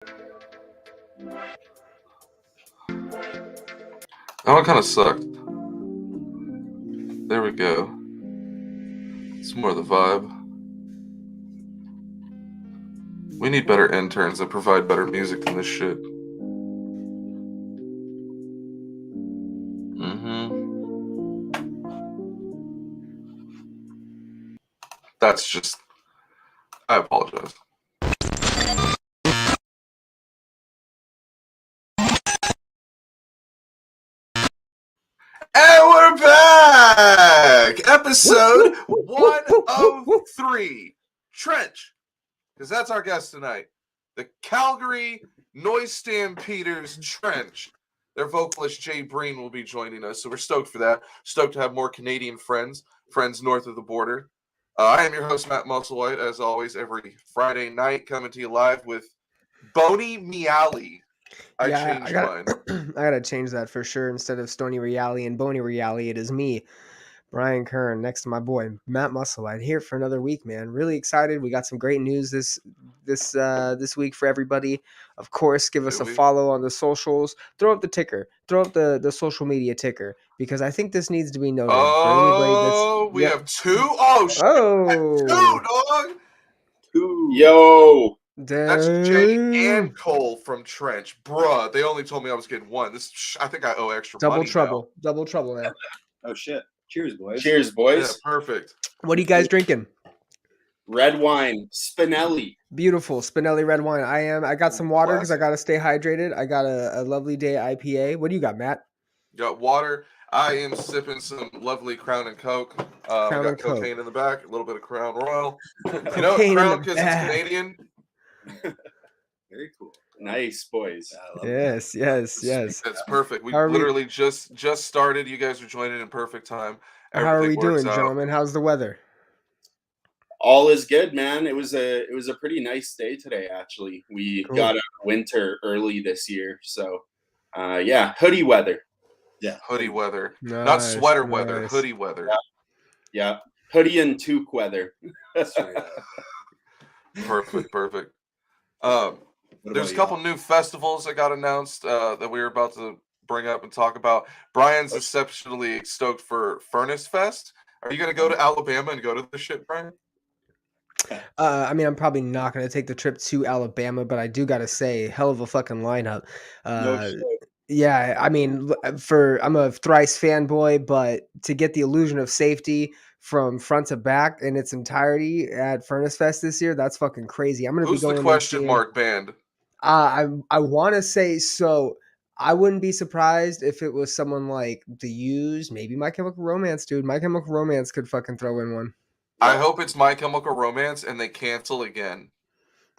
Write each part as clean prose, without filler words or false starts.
That one kind of sucked. There we go. It's more the vibe. We need better interns that provide better music than this shit. That's just... I apologize. And we're back! Episode 103. Trench. Because that's our guest tonight. The Calgary Noise Stampeders Trench. Their vocalist Jay Breen will be joining us, so we're stoked for that. Stoked to have more Canadian friends north of the border. I am your host, Matt Musselwhite, as always, every Friday night, coming to you live with Boney Miali. I changed mine. I gotta change that for sure. Instead of Stony Reali and Boney Reali, it is me, Bryan Kern, next to my boy Matt Musselwhite, here for another week, man. Really excited. We got some great news this week for everybody. Of course, give us a follow on the socials. Throw up the ticker. Throw up the social media ticker, because I think this needs to be noted. We have two. Two, dog. Two. Yo. That's Jay and Cole from Trench. Bruh, they only told me I was getting one. I think I owe extra money now. Double trouble, man. Oh, shit. Cheers, boys. Cheers, boys. Yeah, perfect. What are you guys drinking? Red wine. Spinelli. Beautiful. Spinelli red wine. I got some water because I got to stay hydrated. I got a lovely day IPA. What do you got, Matt? Got water. I am sipping some lovely Crown and Coke. Got cocaine in the back. A little bit of Crown Royal. You know, Crown because it's Canadian. Very cool. Nice, boys. Yes. That's perfect. We literally just started. You guys are joining in perfect time. How are we doing, gentlemen? How's the weather? All is good, man. It was a pretty nice day today, actually. We got out of winter early this year, so hoodie weather. Yeah, hoodie weather, not sweater weather. Hoodie weather. Yeah, hoodie and toque weather. Perfect. There's a couple new festivals that got announced that we were about to bring up and talk about. Brian's exceptionally stoked for Furnace Fest. Are you going to go to Alabama and go to the shit, Brian? I mean, I'm probably not going to take the trip to Alabama, but I do got to say, hell of a fucking lineup. Yeah, I mean, I'm a thrice fanboy, but to get the illusion of safety from front to back in its entirety at Furnace Fest this year, that's fucking crazy. I'm going to be going. Who's the question mark band? I want to say so. I wouldn't be surprised if it was someone like The Used, maybe My Chemical Romance, dude. My Chemical Romance could fucking throw in one. I hope it's My Chemical Romance and they cancel again.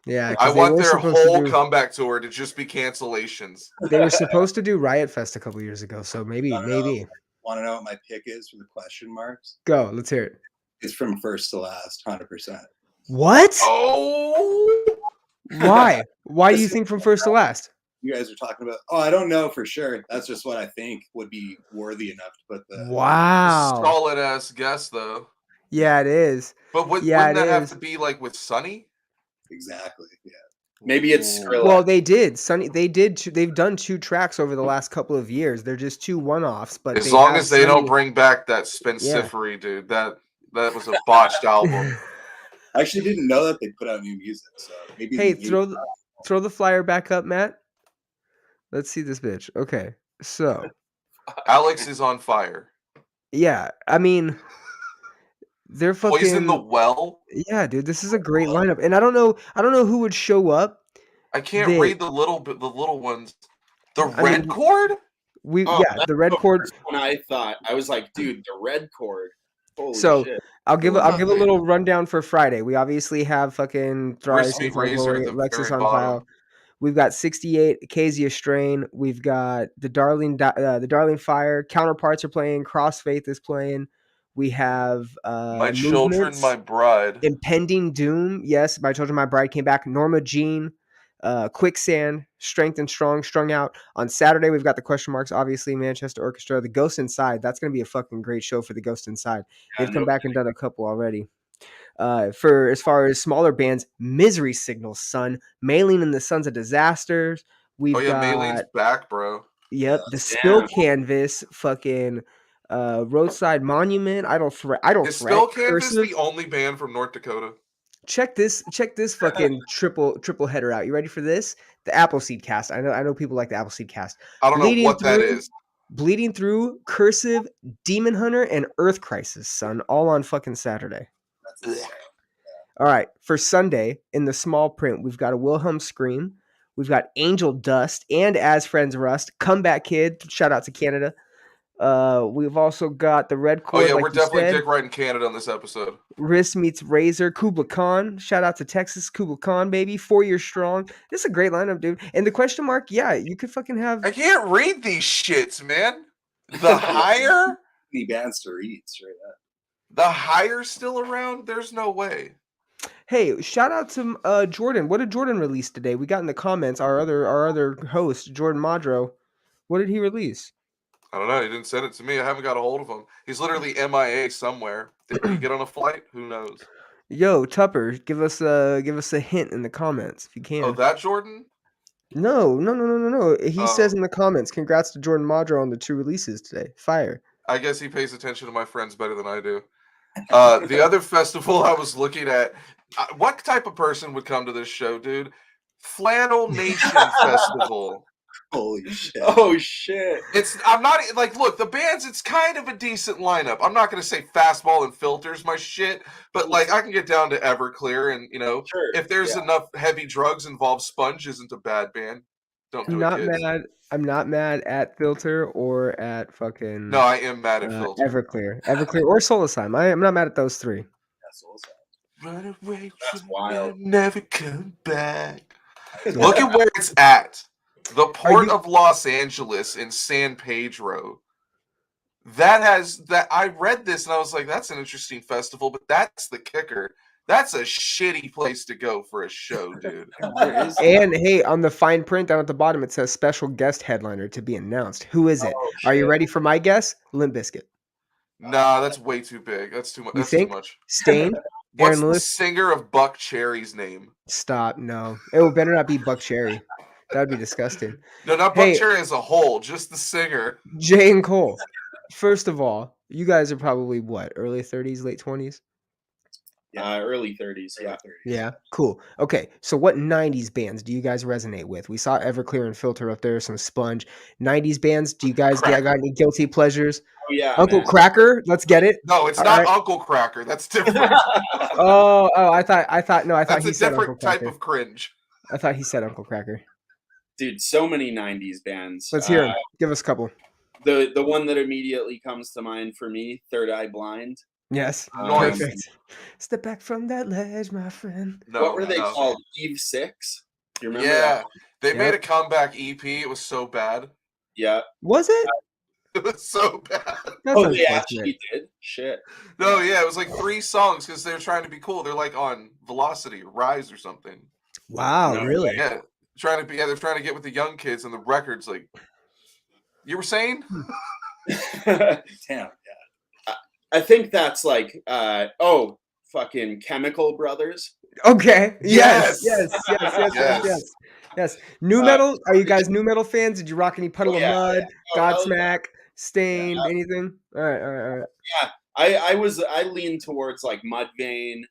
Yeah, I want their whole comeback tour to just be cancellations. They were supposed to do Riot Fest a couple years ago, so maybe. Want to know what my pick is for the question marks? Go, let's hear it. It's from first to last, 100%. What? Oh, why? Why do you think from first to last? You guys are talking about. Oh, I don't know for sure. That's just what I think would be worthy enough to put the. Wow. Solid ass guess though. Yeah, it is. But wouldn't that have to be like with Sunny? Exactly. Yeah. Maybe it's Skrillex. Well, they did. Sunny. They've done 2 tracks over the last couple of years. They're just 2 one-offs. But as long as they don't bring back that Spinsifery, dude, that was a botched album. I actually didn't know that they put out new music. So maybe. Hey, throw the flyer back up, Matt. Let's see this bitch. Okay, so Alex is on fire. Yeah, I mean. They're fucking Poison the Well. Yeah, dude, this is a great lineup, and I don't know who would show up. I can't read the little ones. The Red Chord. The Red Chord. When I thought, I was like, dude, the Red Chord. Holy shit. I'll give a little rundown for Friday. We obviously have fucking Thrice, Lexus on file. We've got 68, Acacia Strain. We've got the Darling Fire. Counterparts are playing. Crossfaith is playing. We have My Children, My Bride. Impending Doom. Yes, My Children, My Bride came back. Norma Jean, Quicksand, Strength and Strong, Strung Out. On Saturday, we've got the question marks, obviously, Manchester Orchestra. The Ghost Inside. That's going to be a fucking great show for the Ghost Inside. They've come back and done a couple already. For as far as smaller bands, Misery Signal, Son, Mailing and the Sons of Disasters. We've Oh yeah, got Maylene's back, bro. yep, the Spill Canvas, fucking Roadside Monument. I don't threat. Is Spill Canvas Cursive. the only band from North Dakota? Check this fucking triple header out. You ready for this? The Appleseed Cast. I know people like the Appleseed Cast. I don't know what that is. Bleeding Through, Cursive, Demon Hunter, and Earth Crisis, son. All on fucking Saturday. That's insane. All right. For Sunday, in the small print, we've got a Wilhelm Scream. We've got Angel Dust and As Friends Rust. Comeback Kid. Shout out to Canada. We've also got the Red Oh Chord. yeah, like we're you definitely said. dick riding Canada on this episode. Wrist Meets Razor, Kubla Khan. Shout out to Texas, Kubla Khan, baby. 4 years strong. This is a great lineup, dude. And the question mark, yeah, you could fucking have. I can't read these shits, man. The Higher? Any bands to read straight up. The Higher still around? There's no way. Hey, shout out to Jordan. What did Jordan release today? We got in the comments our other host, Jordan Madro. What did he release? I don't know. He didn't send it to me. I haven't got a hold of him. He's literally MIA somewhere. Did he get on a flight? Who knows? Yo, Tupper, give us a hint in the comments if you can. Oh, that Jordan? No. He says Oh. in the comments, congrats to Jordan Madro on the 2 releases today. Fire. I guess he pays attention to my friends better than I do. The other festival I was looking at, what type of person would come to this show, dude? Flannel Nation Festival. Holy shit. Oh shit. I'm not like, look, the bands, it's kind of a decent lineup. I'm not going to say Fastball and Filters my shit, but like I can get down to Everclear and, Sure. if there's enough heavy drugs involved, Sponge isn't a bad band. Don't do it, kids. I'm not mad at Filter or at fucking No, I am mad at Filter. Everclear or Solosime. I'm not mad at those 3. That's also. Run away, That's wild. never come back. Look at where it's at. The Port of Los Angeles in San Pedro. I read this and I was like, that's an interesting festival, but that's the kicker. That's a shitty place to go for a show, dude. And hey, on the fine print down at the bottom, it says special guest headliner to be announced. Who is it? Are you ready for my guess? Limp Bizkit. Nah, that's way too big. That's too much. You That's think? too much. Stain? What's Aaron the Lewis? singer of Buck Cherry's name? Stop. No. It better not be Buck Cherry. That would be disgusting. No, not Hey. Buck Cherry as a whole, just the singer. Jay and Cole. First of all, you guys are probably what? Early 30s, late 20s? Early 30s. Yeah. Yeah, cool. Okay, so what 90s bands do you guys resonate with? We saw Everclear and Filter up there, some Sponge. 90s bands, do you guys got any guilty pleasures? Oh yeah. Uncle man. Cracker, let's get it. No, it's All not right. Uncle Cracker. That's different. Oh, I thought That's he a said Uncle different type Cracker. of cringe. I thought he said Uncle Cracker. Dude, so many 90s bands. Let's hear him. Give us a couple. The one that immediately comes to mind for me, Third Eye Blind. Yes. Nice. Perfect. Step back from that ledge, my friend. No, What were they no. called? Eve 6? Do you remember Yeah, that? they made a comeback EP. It was so bad. Yeah. Was it? It was so bad. That's Oh, they unfortunate. actually did? Shit. No, yeah, it was like 3 songs because they were trying to be cool. They're like on Velocity, Rise, or something. Wow, No really? way. Yeah, they're trying to get with the young kids, and the record's like. You were saying? Damn. I think that's like, fucking Chemical Brothers. Okay. Yes. Yes. Yes. New metal? Are you guys new metal fans? Did you rock any Puddle of Mud, Oh, hell Godsmack, Stain, anything? All right. I lean towards like Mudvayne,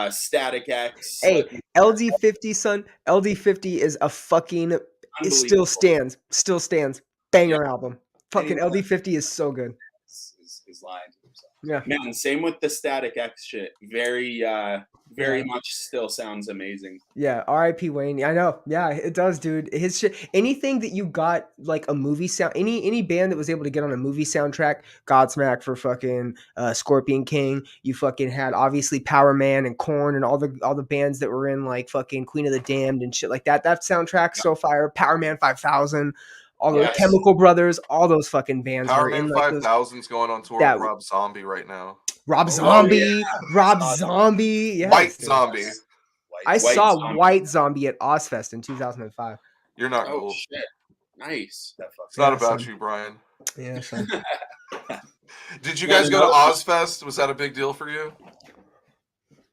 Static X. Hey, LD50, son. LD50 is a fucking. It still stands. Banger album. Fucking LD50 is so good. Is lying to himself. Yeah. Man, same with the Static X shit. Very much still sounds amazing. Yeah, R.I.P. Wayne. I know. Yeah, it does, dude. His shit. Anything that you got like a movie sound. Any band that was able to get on a movie soundtrack. Godsmack for fucking Scorpion King. You fucking had obviously Power Man and Korn and all the bands that were in like fucking Queen of the Damned and shit like that. That soundtrack's so fire. Power Man 5000. All the Chemical Brothers, all those fucking bands. Power were Man in, like, 5000's going on tour with Rob Zombie right now. Rob Zombie. Yes. White Zombie. I saw White Zombie at Ozfest in 2005. You're not Oh cool. shit. Nice. It's not about you, Brian. Yeah, son. Did you guys go to Ozfest? Was that a big deal for you?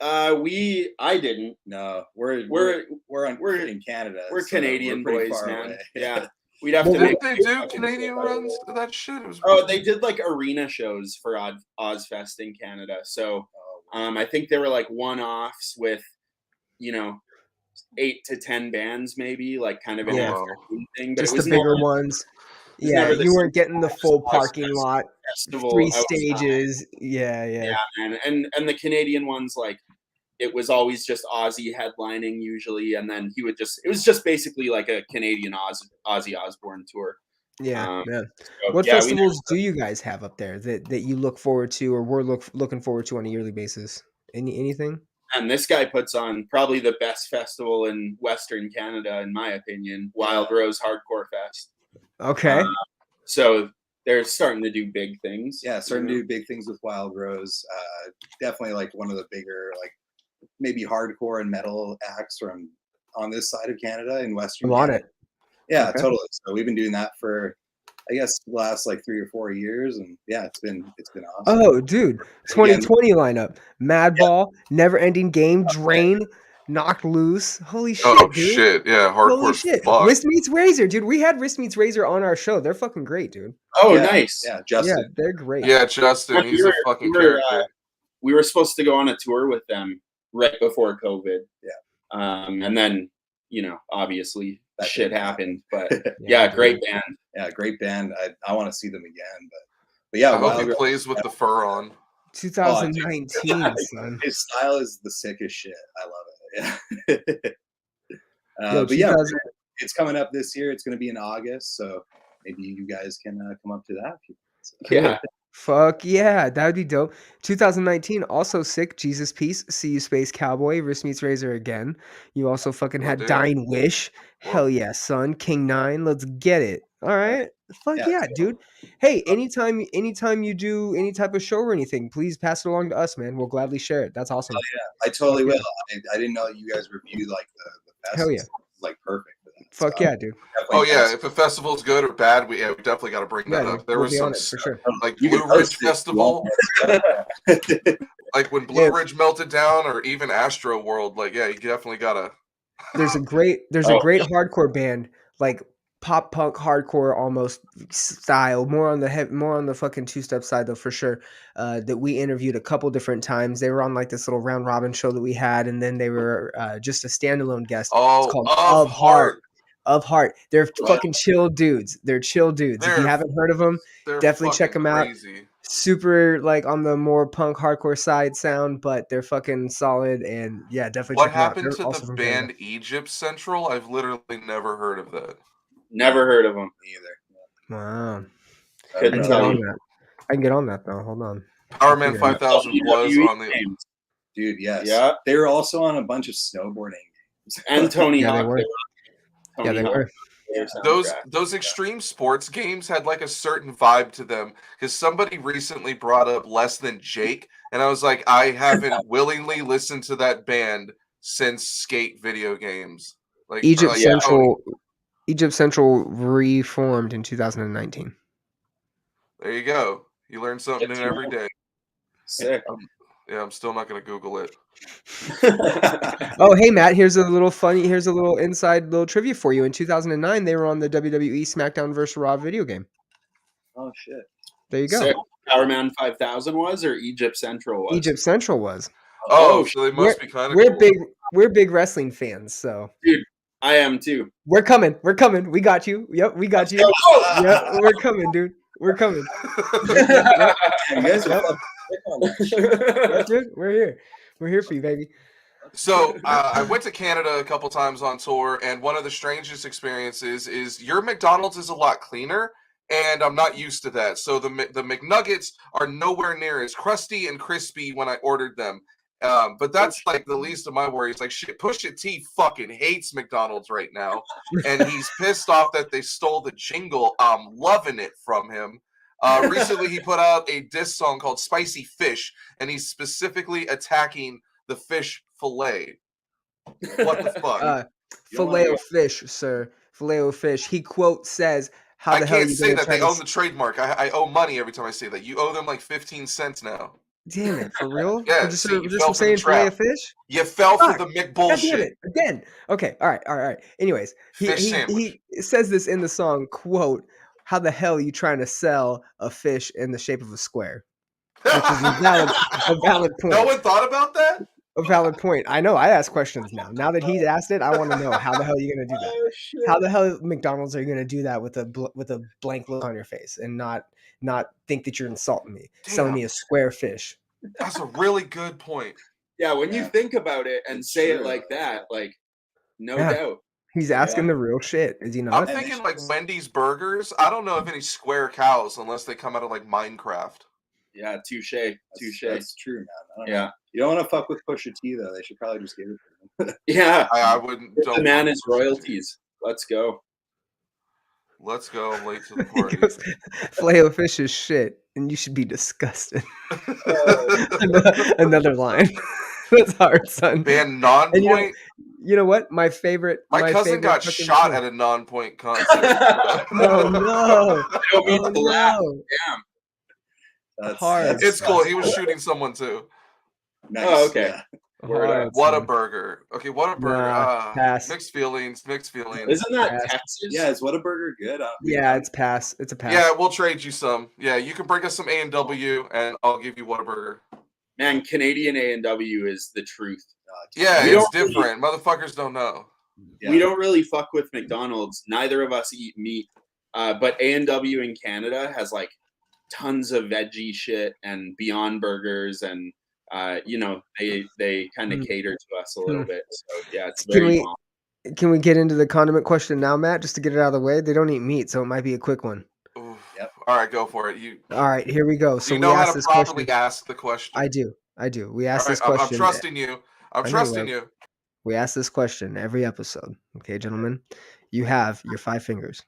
I didn't. No, we're in Canada. We're so Canadian pretty boys, far man. away. Yeah, we'd have Well, to Didn't make. they do Canadian runs to that shit? It was Oh, they did like arena shows for Ozfest in Canada. So, I think there were like one-offs with, 8 to 10 bands, maybe like kind of an Yeah. afternoon thing. But Just it was the bigger never, ones. was Yeah, never the you weren't getting the full Ozfest parking lot, festival 3 outside. stages. Yeah. Yeah, and the Canadian ones, like it was always just Ozzy headlining usually, and then it was just basically like a Canadian Ozzy Osbourne tour. Yeah. So, What yeah, festivals do you guys have up there that you look forward to, or we're looking forward to on a yearly basis? Anything? And this guy puts on probably the best festival in Western Canada, in my opinion, Wild Rose Hardcore Fest. Okay. So they're starting to do big things. Yeah, starting to do big things with Wild Rose. Definitely like one of the bigger, like maybe hardcore and metal acts from on this side of Canada in Western I'm on Canada. it. Yeah, Okay. totally. So we've been doing that for, I guess, the last like 3 or 4 years, and yeah, it's been awesome. Oh, dude, 2020 lineup: Madball, Never Ending Game, Drain, Knocked Loose. Holy shit, oh dude! shit, yeah, hardcore. Holy shit! Fuck. Wrist Meets Razor, dude. We had Wrist Meets Razor on our show. They're fucking great, dude. Oh, Yeah, nice. Yeah, Justin. Yeah, they're great. Yeah, Justin, he's a fucking character. We were supposed to go on a tour with them right before COVID. Yeah. And then, obviously That shit didn't happened. But Yeah, great band. Yeah, great band. I want to see them again, but yeah, I hope he Wild Rose, plays with the fur on. 2019, son. his style is the sickest shit. I love it. Yeah. Yo, But yeah, 2000 it's coming up this year. It's going to be in August, so maybe you guys can come up to that. Yeah. Fuck yeah, that'd be dope. 2019, also sick. Jesus Peace, See You Space Cowboy, Wrist Meets Razor again. You also fucking had dude. Dying Wish. Whoa. Hell yeah, son. King 9, let's get it. All right. Fuck Yeah, yeah, dude. Hey, anytime you do any type of show or anything, please pass it along to us, man. We'll gladly share it. That's awesome. I totally will. I didn't know you guys reviewed like the best. Hell yeah. It's like perfect for that. Fuck yeah, dude. Oh yeah, if a festival's good or bad, we definitely got to bring that Yeah, up. dude, There we'll was be some on it for sure. like You Blue can Ridge host it if you Festival, want. like when Blue Ridge melted down, or even Astro World. Like, yeah, you definitely gotta. There's a great hardcore band, like pop punk hardcore almost style, more on the fucking two-step side though, for sure. That we interviewed a couple different times. They were on like this little round robin show that we had, and then they were just a standalone guest. Oh, it's called Of Heart. Of Heart. They're fucking chill dudes. They're chill dudes. If you They're- haven't heard of them, They're definitely check fucking them out. crazy. Super like on the more punk hardcore side sound, but they're fucking solid, and yeah, definitely What check them out. happened They're to also the from band Canada. Egypt Central? I've literally never heard of that. Never heard of them Either. Wow. I Couldn't can get tell on you. that. I can get on that though. Hold on. Powerman figure it out. 5000 was WWE on the. games. Dude, yes. Yeah. They were also on a bunch of snowboarding games. And Tony Yeah, they Hawk. were. Tony Yeah, they Hawk were. their soundtrack. Those extreme sports games had like a certain vibe to them, because somebody recently brought up Less Than Jake, and I was like, I haven't willingly listened to that band since skate video games. Like Egypt like, Central. Egypt Central reformed in 2019. there you go. You learn something new every day. Sick. Yeah, I'm still not gonna Google it. Oh, hey Matt, here's a little inside little trivia for you. In 2009, they were on the WWE SmackDown vs. Raw video game. Oh shit. There you go. Sick. Powerman 5000 was, or Egypt Central was? Egypt Central was. Oh, so they must be kind of. We're big wrestling fans, so I am too. we're coming. We got you. Yep, we got you. Yep, we're coming, dude. We're coming. Yep. You guys are Yep, dude, we're here. We're here for you, baby. So I went to Canada a couple times on tour, and one of the strangest experiences is your McDonald's is a lot cleaner, and I'm not used to that. So the McNuggets are nowhere near as crusty and crispy when I ordered them. But that's like the least of my worries. Like, shit, Pusha T fucking hates McDonald's right now, and he's pissed off that they stole the jingle. I'm loving it from him. Recently, he put out a diss song called Spicy Fish, and he's specifically attacking the fish fillet. What the fuck? Filet-O-Fish, sir. Filet-O-Fish. He quote says, "How the I hell can't you say gonna that. try They to own the trademark. I owe money every time I say that. You owe them like 15 cents now. Damn it, for real? Yeah, Just, see, you just fell from for the saying fillet of trap. fish? You fell for Fuck. the God damn McBullshit. it, again. Okay, all right. Anyways, Fish sandwich. he says this in the song, quote, "How the hell are you trying to sell a fish in the shape of a square?" Which is a valid point. No one thought about that? A valid point. I know. I ask questions now. Now that he's asked it, I want to know how the hell are you going to do that? Oh, shit. How the hell McDonald's are you going to do that with a blank look on your face and not think that you're insulting me, selling Damn. me a square fish? That's a really good point. Yeah, when you Yeah. think about it and It's say it true. like that, like, no Yeah. doubt. He's asking the real shit. Is he I'm not? thinking like Wendy's burgers. I don't know of any square cows unless they come out of like Minecraft. Yeah, touche. That's true, man. I don't know. Yeah. You don't want to fuck with Pusha T though. They should probably just give it to him. Yeah. I wouldn't. Give Don't the man fuck his with Pusha T. royalties. Let's go. Let's go. I'm late to the He party. goes, "Filet of fish is shit, and you should be disgusted." Another line. That's hard, son. Man, non-point. You know what? My favorite. My cousin favorite got fucking shot thing. at a non-point concert. Oh no! I don't mean Oh to laugh. no! That's Hard. It's cool. He was shooting someone too. Nice. Oh, okay. Yeah. Word Hard, up. What a son. burger. Okay, what a burger. Nah, pass. Mixed feelings. Mixed feelings. Isn't that Yes. Texas? Yeah, is Whataburger good? Yeah, it's pass. It's a pass. Yeah, we'll trade you some. Yeah, you can bring us some A&W, and I'll give you Whataburger. Man, Canadian A&W is the truth. Yeah, We it's don't really- different. Motherfuckers don't know. Yeah. We don't really fuck with McDonald's. Neither of us eat meat. But A&W in Canada has like tons of veggie shit and Beyond Burgers, and they kind of cater to us a little bit. So yeah, it's very bomb. Can we get into the condiment question now, Matt? Just to get it out of the way. They don't eat meat, so it might be a quick one. Oof. Yep. All right, go for it. All right, here we go. So you we know how asked to this properly question. ask the question. I do. We All asked right, this question. I'm trusting you. I'm I know, trusting right? you. We ask this question every episode. Okay, gentlemen, you have your 5 fingers.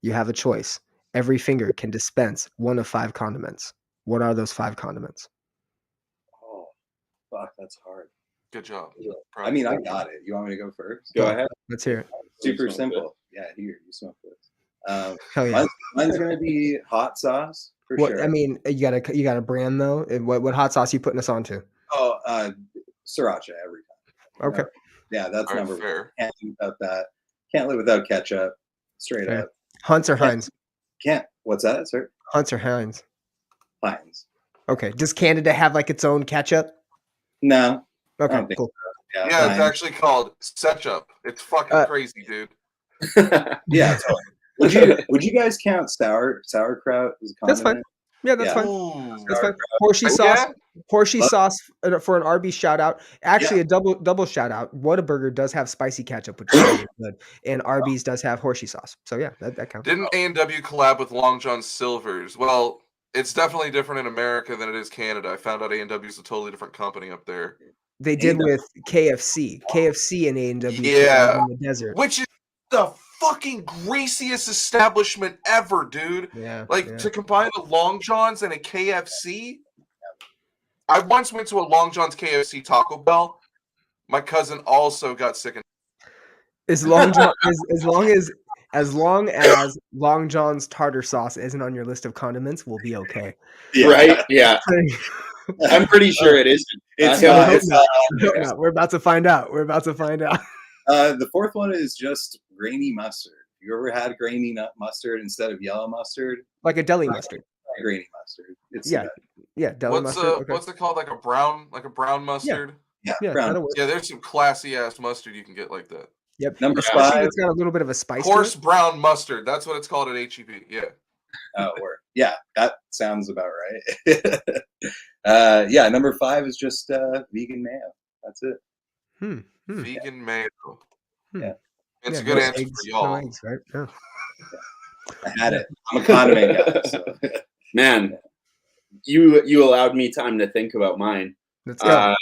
You have a choice. Every finger can dispense one of 5 condiments. What are those 5 condiments? Oh, fuck, that's hard. Good job. I mean, I got it. You want me to go first? Go ahead. Let's hear it. Super Smoke simple. Yeah, here, you smoke this. Hell yeah. Mine's gonna be hot sauce for What sure. I mean, you got a brand though. And what hot sauce you putting us onto? Oh, sriracha every time. Okay. Yeah, that's All right, number one. fair. Can't live without that. Can't live without ketchup. Straight Fair. up. Hunt's or Can't- Heinz? Can't. What's that, sir? Hunt's or Heinz? Heinz. Okay. Does Canada have like its own ketchup? No. I Okay, don't think cool. Yeah, Yeah, it's Heinz. actually called Setchup. It's fucking crazy, dude. Yeah, totally. Would you guys count sauerkraut as a That's fine. condiment? Yeah, that's Yeah. fine. Ooh. That's fine. Horsey Oh, sauce. yeah? Horsey Love- sauce for an Arby's shout out. Actually, a double shout out. Whataburger does have spicy ketchup, which is really good, and Arby's does have Horsey sauce. So yeah, that counts. Didn't A&W collab with Long John Silver's? Well, it's definitely different in America than it is Canada. I found out A&W is a totally different company up there. They did A&W. with KFC. KFC and A&W Yeah. in the desert. Which is the fucking greasiest establishment ever, dude. Yeah. Like, yeah. to combine a Long John's and a KFC? I once went to a Long John's KFC Taco Bell. My cousin also got sick. As long as Long John's tartar sauce isn't on your list of condiments, we'll be okay. Yeah. Right? Yeah. I'm pretty sure it isn't. It's I not. hope It's not. No, we're about to find out. The fourth one is just grainy mustard. You ever had grainy nut mustard instead of yellow mustard? Like a deli mustard. Grainy mustard. It's Yeah. Yeah, deli mustard. Okay. What's it called? Like a brown mustard? yeah, Yeah, brown. that'll work. Yeah, there's some classy ass mustard you can get like that. Yep. Number Especially if 5. it's got a little bit of a spice Coarse to it. brown mustard. That's what it's called at HEB. Yeah. Yeah, that sounds about right. Yeah, number 5 is just vegan mayo. That's it. Vegan mayo. Hmm. It's Yeah, a good no answer eggs, for y'all. no eggs, right? Yeah. I had it. I'm a condiment guy. So. Man, you allowed me time to think about mine. Let's go.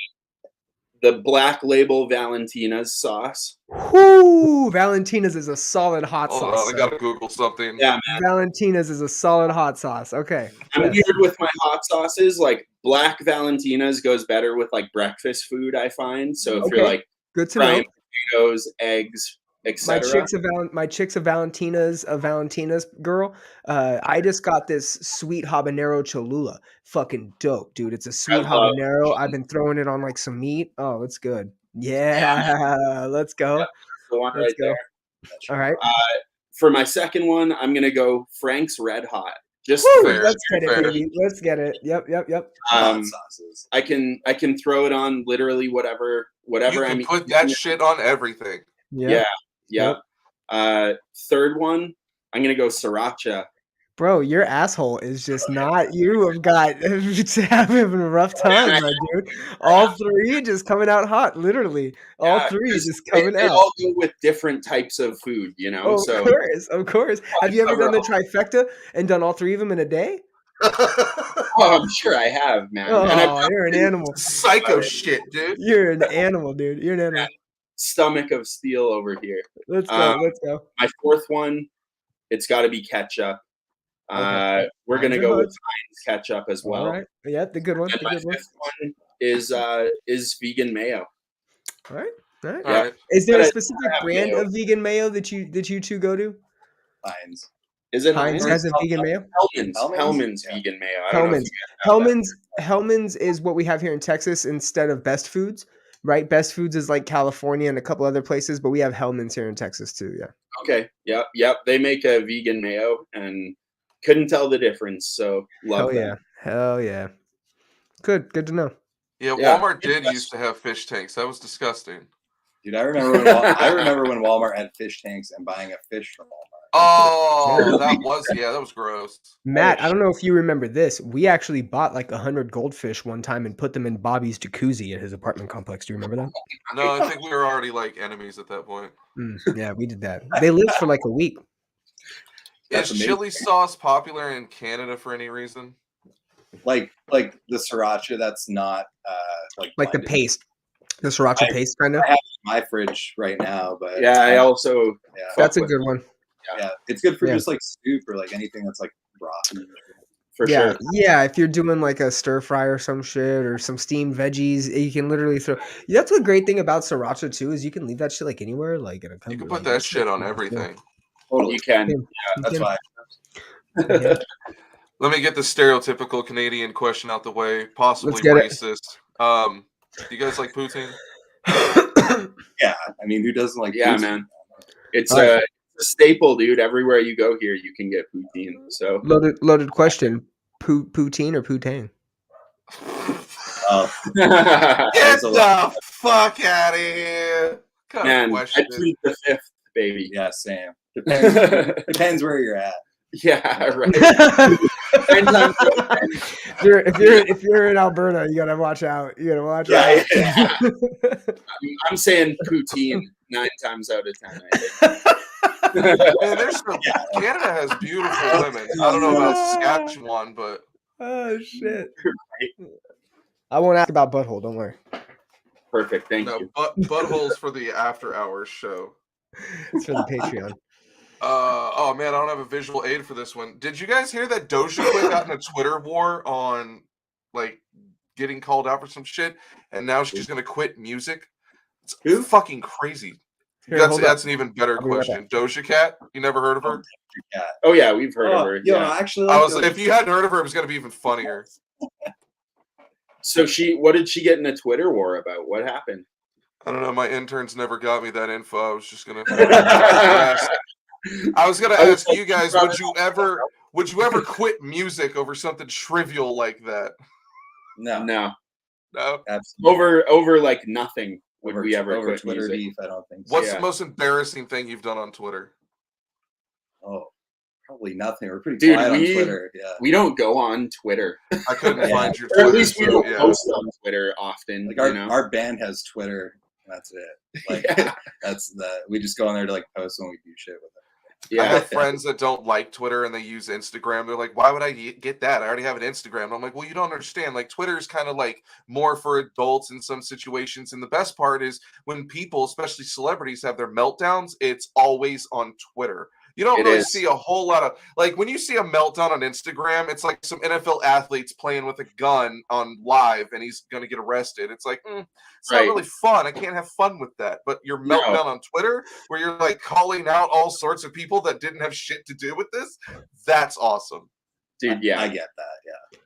The Black Label Valentina's sauce. Whoo! Valentina's is a solid hot Hold sauce. on, I gotta Google something. Yeah, man. Valentina's is a solid hot sauce. Okay. I'm Yes. weird with my hot sauces. Like Black Valentina's goes better with like breakfast food, I find. So if Okay. you're like Good to know. frying potatoes, eggs, etc. My chick's a Valentina's girl. I just got this sweet habanero Cholula. Fucking dope, dude. It's a sweet love habanero. I've been throwing it on like some meat. Oh, it's good. Yeah, let's go. That's the one Let's right go. there. All right. For my second one, I'm gonna go Frank's Red Hot. Just Woo, fair, let's get it, fair. baby. Let's get it. Yep. Hot sauces. I can throw it on literally whatever You I'm can put eating. that shit on everything. Yeah. Yep. Third one, I'm gonna go sriracha. Bro, your asshole is just not. You have got having a rough time, my dude. All three just coming out hot, literally. All Yeah, three 'cause just coming they out. all go with different types of food, you know. Oh, So of course. Have you ever done the trifecta and done all three of them in a day? I'm sure I have, man. And I've Oh, you're an animal. Psycho shit, dude. You're an animal, dude. You're an animal. stomach of steel over here. Let's go. Let's go. My fourth one, it's got to be ketchup. Okay. We're gonna Heinz go or with Heinz? Heinz ketchup as well. All right. Yeah, the good one. And The my good one. fifth one is vegan mayo. All right. All right. All right. Is there a Gotta specific have brand mayo. of vegan mayo that you two go to? Heinz. Is it Heinz Heinz? has a vegan mayo. Hellman's Yeah. vegan mayo. I don't know if Hellman's. you guys have Hellman's is what we have here in Texas instead of Best Foods, right? Best Foods is like California and a couple other places, but we have Hellman's here in Texas too. Yeah. that. Okay. Yep. They make a vegan mayo and couldn't tell the difference. So love them. Hell yeah. Good to know. Yeah, Yeah. Walmart did used to have fish tanks. That was disgusting. Dude, I remember when Walmart had fish tanks and buying a fish from Walmart. Oh, that was gross. Matt, I don't know if you remember this. We actually bought like 100 goldfish one time and put them in Bobby's jacuzzi at his apartment complex. Do you remember that? No, I think we were already like enemies at that point. Yeah, we did that. They lived for like a week. That's Is amazing. chili sauce popular in Canada for any reason? Like the sriracha, that's not Like the blended. paste. The sriracha paste, kind of. I have it in my fridge right now, but Yeah, I also That's a with good one. yeah, it's good for Yeah. just like soup or like anything that's like broth. for Yeah, sure. yeah. If you're doing like a stir fry or some shit or some steamed veggies, you can literally throw. That's the great thing about sriracha too is you can leave that shit like anywhere, like in a cupboard. You can put like, that shit on everything. Totally. You can. Yeah, That's why. Yeah. Let me get the stereotypical Canadian question out the way, possibly Let's get it. racist. Do you guys like poutine? Yeah, I mean, who doesn't like? Yeah, poutine? man. It's All right. a staple, dude. Everywhere you go here, you can get poutine. So Loaded question. Poutine or poutine? Oh, Get That's a lot. the fuck out of here! What kind of man, I question? plead the fifth, baby. yeah, Sam. Depends where you're at. Yeah, right. if you're in Alberta, you gotta watch out. You gotta watch out. Yeah. I'm saying poutine 9 times out of 10. I think. Man, there's some, Canada has beautiful women. I don't know about Saskatchewan, but Oh shit! I won't ask about butthole. Don't worry. Perfect. Thank no, you. buttholes for the after hours show. It's for the Patreon. Oh man, I don't have a visual aid for this one. Did you guys hear that Doja Cat got in a Twitter war on like getting called out for some shit, and now she's gonna quit music? It's Who? fucking crazy. Here, That's hold up. an even better I'll be right question. Doja Cat, you never heard of her? Yeah. Oh yeah, we've heard of her. Yo, Yeah. I actually I like was those. if you hadn't heard of her, it was gonna be even funnier. So what did she get in a Twitter war about? What happened? I don't know. My interns never got me that info. I was just gonna. I was gonna ask you guys: Would you ever quit music over something trivial like that? No, No. No. absolutely. Over like nothing would Over- we ever over quit Twitter music. beef? I don't think so. What's Yeah. the most embarrassing thing you've done on Twitter? Oh, probably nothing. We're pretty Dude, quiet on we- Twitter. Yeah. We don't go on Twitter. I couldn't Yeah. find your Or Twitter. at least we so, don't yeah. post on Twitter often. Like you know? our band has Twitter. And that's it. Like Yeah. we just go on there to like post when we do shit with it. I Yeah. have friends that don't like Twitter and they use Instagram. They're like, why would I get that? I already have an Instagram. I'm like, well, you don't understand. Like, Twitter is kind of like more for adults in some situations. And the best part is when people, especially celebrities, have their meltdowns, it's always on Twitter. You don't It really is. see a whole lot of, like, when you see a meltdown on Instagram, it's like some NFL athletes playing with a gun on live and he's going to get arrested. It's like, it's not Right. really fun. I can't have fun with that. But your No. meltdown on Twitter, where you're like calling out all sorts of people that didn't have shit to do with this, that's awesome. Dude, yeah. I get that. Yeah.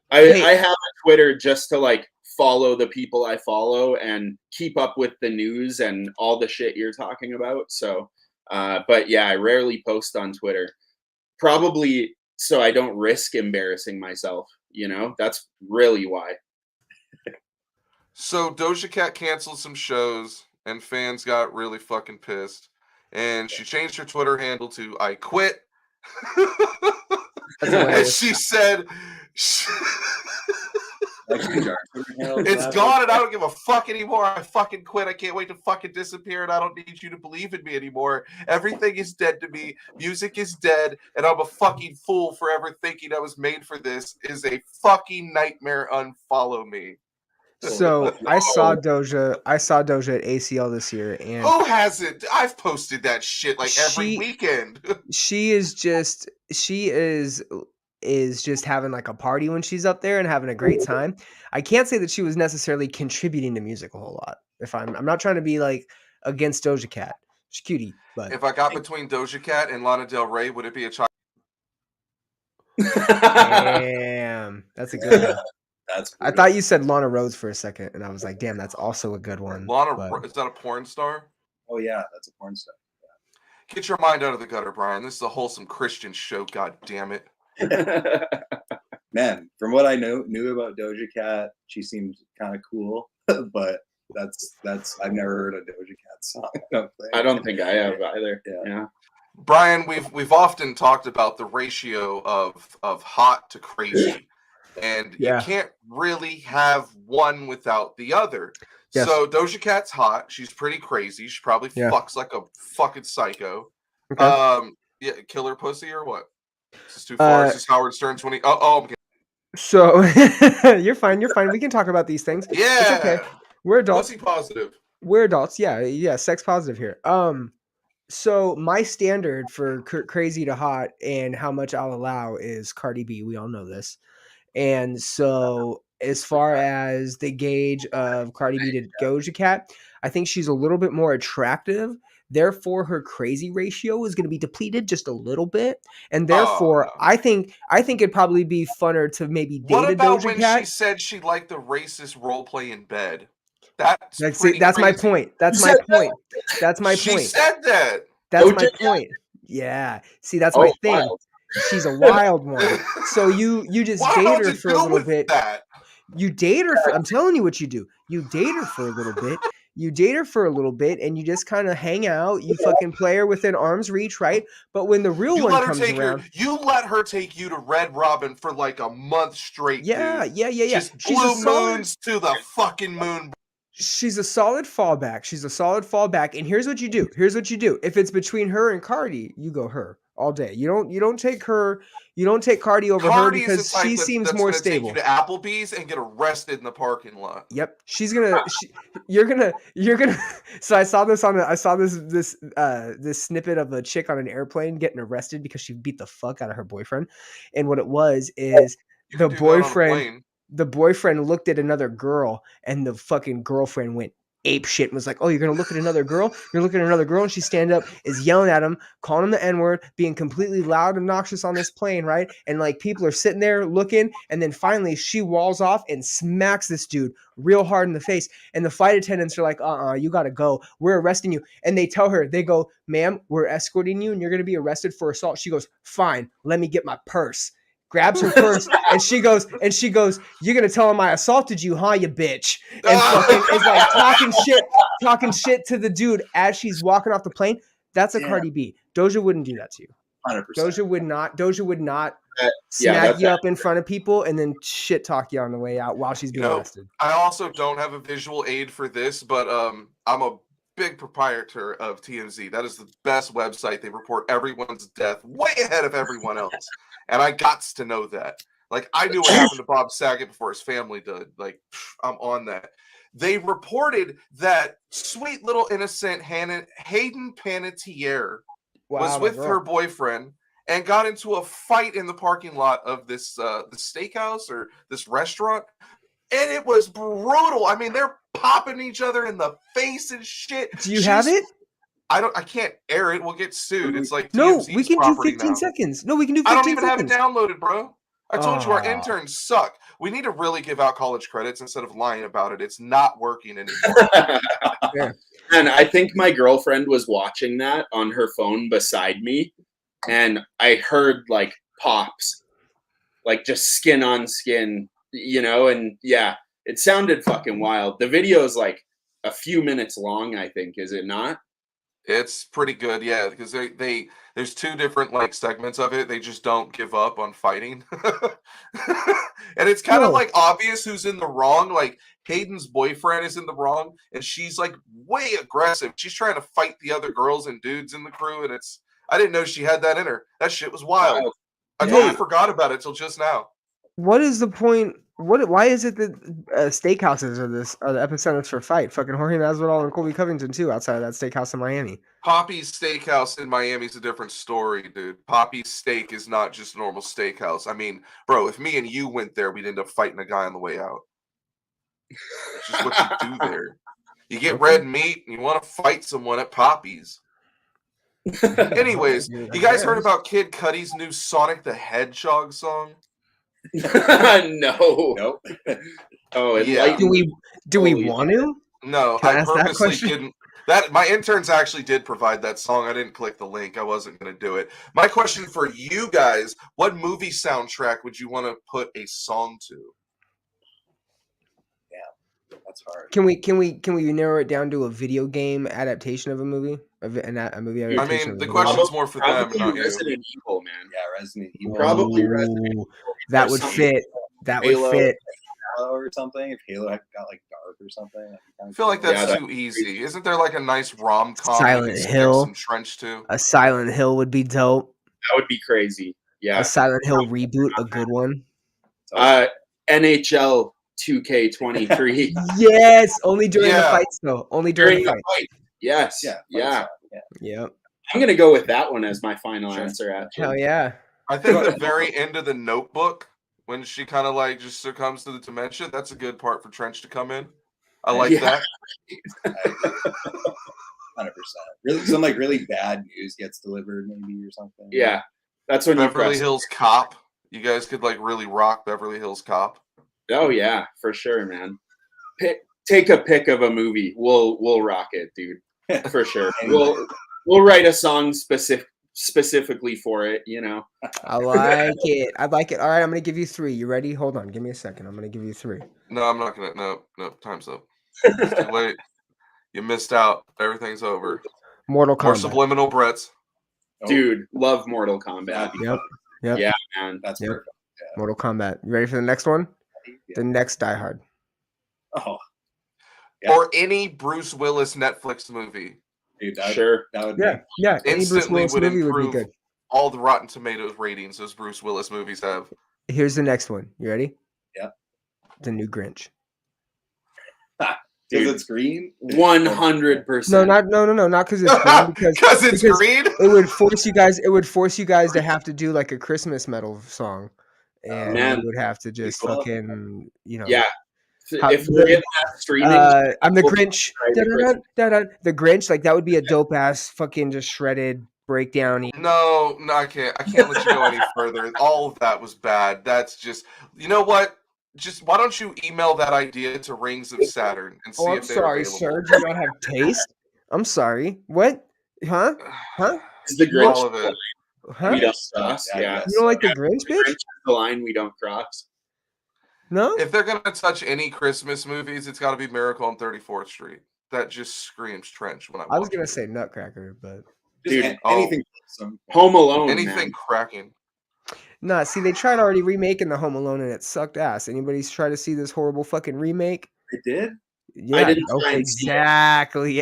I have a Twitter just to like follow the people I follow and keep up with the news and all the shit you're talking about. So, but yeah, I rarely post on Twitter, probably so I don't risk embarrassing myself. You know, that's really why. So Doja Cat canceled some shows and fans got really fucking pissed. And she changed her Twitter handle to I quit. That's And hilarious. she said it's gone and I don't give a fuck anymore. I fucking quit. I can't wait to fucking disappear and I don't need you to believe in me anymore. Everything is dead to me. Music is dead and I'm a fucking fool for ever thinking I was made for this. Is a fucking nightmare. Unfollow me. So I saw Doja at ACL this year, and Who hasn't? I've posted that shit like every She- weekend. she is just having like a party when she's up there and having a great time. I can't say that she was necessarily contributing to music a whole lot. If I'm not trying to be like against Doja Cat. She's cutie, but If I got between Doja Cat and Lana Del Rey, would it be a child? damn, that's a good one. That's I thought you said Lana Rhodes for a second, and I was like, damn, that's also a good one. Lana, but- is that a porn star? Oh yeah, that's a porn star. Get your mind out of the gutter, Brian. This is a wholesome Christian show. God damn it. Man, from what I knew about Doja Cat, she seemed kind of cool, but that's I've never heard a Doja Cat song. I don't think I have either. Yeah. Yeah. Brian, we've often talked about the ratio of hot to crazy. And Yeah. you can't really have one without the other. Yes. So Doja Cat's hot. She's pretty crazy. She probably Yeah. fucks like a fucking psycho. Okay. Yeah, killer pussy or what? This is too far. This is Howard Stern 20. Oh, okay. So you're fine. We can talk about these things. Yeah. It's okay. We're adults. Pussy positive. We're adults. Yeah, sex positive here. So my standard for crazy to hot and how much I'll allow is Cardi B. We all know this. And so as far as the gauge of Cardi B to Doja Cat, I think she's a little bit more attractive. Therefore, her crazy ratio is going to be depleted just a little bit, and therefore, no. I think it'd probably be funner to maybe date What a about Doja when Cat. she said she liked the racist role play in bed? That's That's pretty my crazy. point. That's You my said point. That's my She point. said that. That's Doja my Cat? point. Yeah. See, that's my thing. Wild. She's a wild one. So you just What date hell her to for a do little with bit. that? You date her for, I'm telling you what you do. You date her for a little bit. You date her for a little bit and you just kind of hang out. You fucking play her within arm's reach, right? But when the real You one let her comes take around, you let her take you to Red Robin for like a month straight, yeah, dude. yeah. Just She's a blue solid, moons to the fucking moon. she's a solid fallback. And here's what you do. If it's between her and Cardi, you go her all day. You don't take Cardi over her Cardi is because the type she that's seems more gonna stable. Take you to Applebee's and get arrested in the parking lot. Yep, you're gonna. So I saw this this snippet of a chick on an airplane getting arrested because she beat the fuck out of her boyfriend, and what it was is You the can do that on a boyfriend. plane. The boyfriend looked at another girl, and the fucking girlfriend went ape shit and was like, "Oh, you're gonna look at another girl? You're looking at another girl?" And she stand up, is yelling at him, calling him the N-word, being completely loud and obnoxious on this plane, right? And like people are sitting there looking, and then finally she walls off and smacks this dude real hard in the face. And the flight attendants are like, you gotta go. We're arresting you. And they tell her, they go, "Ma'am, we're escorting you, and you're gonna be arrested for assault." She goes, "Fine, let me get my purse." Grabs her purse and she goes, "You're gonna tell him I assaulted you, huh, you bitch?" And fucking is like talking shit to the dude as she's walking off the plane. That's a Cardi B. Doja wouldn't do that to you. 100%. Doja would not Yeah, smack that's you up in front of people and then shit talk you on the way out while she's being arrested. I also don't have a visual aid for this, but I'm a big proprietor of TMZ. That is the best website. They report everyone's death way ahead of everyone else. And I got to know that. Like, I knew what happened to Bob Saget before his family did. Like, I'm on that. They reported that sweet little innocent Hayden Panettiere was with her boyfriend and got into a fight in the parking lot of this the steakhouse or this restaurant. And it was brutal. I mean, they're popping each other in the face and shit. Do you have it? I can't air it. We'll get sued. It's like No, TMZ's we can do property 15 now. seconds. No, we can do 15 I don't even seconds. have it downloaded, bro. I told you our Aw. interns suck. We need to really give out college credits instead of lying about it. It's not working anymore. Yeah. And I think my girlfriend was watching that on her phone beside me, and I heard like pops, like just skin on skin, you know, and yeah, it sounded fucking wild. The video is like a few minutes long, I think, is it not? It's pretty good, yeah, because they there's two different like segments of it. They just don't give up on fighting. And it's kind of No. like obvious who's in the wrong. Like Hayden's boyfriend is in the wrong, and she's like way aggressive. She's trying to fight the other girls and dudes in the crew, and I didn't know she had that in her. That shit was wild. Wow. I totally Hey. forgot about it till just now. What is the point? Why is it that steakhouses are the epicenters for fight? Fucking Jorge Masvidal and Colby Covington too, outside of that steakhouse in Miami. Poppy's Steakhouse in Miami is a different story, dude. Poppy's Steak is not just a normal steakhouse. I mean, bro, if me and you went there, we'd end up fighting a guy on the way out. It's just what you do there. You get red meat and you want to fight someone at Poppy's. Anyways, Dude, you guys I heard guess. about Kid Cudi's new Sonic the Hedgehog song? No. Nope. Oh, Yeah. enlighten. Do we Holy want to? No, Can I I ask that purposely question? didn't. That my interns actually did provide that song. I didn't click the link. I wasn't going to do it. My question for you guys: what movie soundtrack would you want to put a song to? That's hard. Can we narrow it down to a video game adaptation of a movie? A movie I adaptation. mean, of the a video question's game? more for them, Probably not you. Resident Evil, man. Yeah, Resident Evil. Probably Ooh, Resident Evil. that Or would something. fit. That would Halo. fit. Halo or something. If Halo had got like dark or something. that'd be kinda I feel like cool. that's Yeah, too easy. Isn't there like a nice rom-com you Silent can stick Hill. some trench to? A Silent Hill would be dope. That would be crazy. Yeah. A Silent Hill reboot, a good one. NHL 2K23. Yes, only during the Yeah. fights though. Only during During the the fight. fight. Yes. Yeah. Yeah. Yep. I'm gonna go with that one as my final Sure. answer. Actually. Hell yeah. I think the very end of the Notebook, when she kind of like just succumbs to the dementia, that's a good part for Trench to come in. I like Yeah. that. 100%. Really, some like really bad news gets delivered, maybe or something. Yeah. That's when you Beverly press. Hills Cop. You guys could like really rock Beverly Hills Cop. Oh yeah, for sure, man. Take a pick of a movie. We'll rock it, dude. For sure. We'll write a song specifically for it. You know. I like it. I like it. All right, I'm gonna give you 3. You ready? Hold on. Give me a second. I'm gonna give you 3. No, I'm not gonna. No, time's up. It's too late. You missed out. Everything's over. Mortal More Kombat. subliminal Bretts. Dude, love Mortal Kombat. That'd be Yep. fun. Yep. Yeah, man. That's Yep. perfect. Mortal Kombat. You ready for the next one? Yeah. The next Die Hard. Oh, Yeah. Or any Bruce Willis Netflix movie. dude, that, Sure. that would Yeah. Yeah. Any Bruce Instantly Willis would movie would be improve good. all the Rotten Tomatoes ratings those Bruce Willis movies have. Here's the next one. You ready? Yeah. The new Grinch. be. Dude. Because it's green. 100%. No, not because it's green. Because it's because green? it would force you guys. It would force you guys to have to do like a Christmas metal song, and man. you would have to just Cool. fucking, you know. Yeah. How- If we're getting that streaming, I'm the Cool. Grinch. Right, the Da-da-da, da-da. The Grinch, like that would be a dope ass fucking just shredded breakdown. No, I can't let you go any further. All of that was bad. That's just, you know what? Just why don't you email that idea to Rings of Saturn and see Oh, I'm if they're sorry, available. sir. Do you not have taste? I'm sorry. What? Huh? Huh? is the Grinch All of it. Huh? we don't You cross. Yeah, Yeah. yes. don't like the Grinch, The bitch? Grinch is the line we don't cross. No? If they're gonna touch any Christmas movies, it's got to be Miracle on 34th Street. That just screams Trench when I I was watch gonna it. say Nutcracker, but Just Dude, anything. Awesome. Home Alone, Anything man. cracking. nah. See, they tried already remaking the Home Alone and it sucked ass. Anybody's tried to see this horrible fucking remake? It did. Yeah, didn't try and see it. exactly.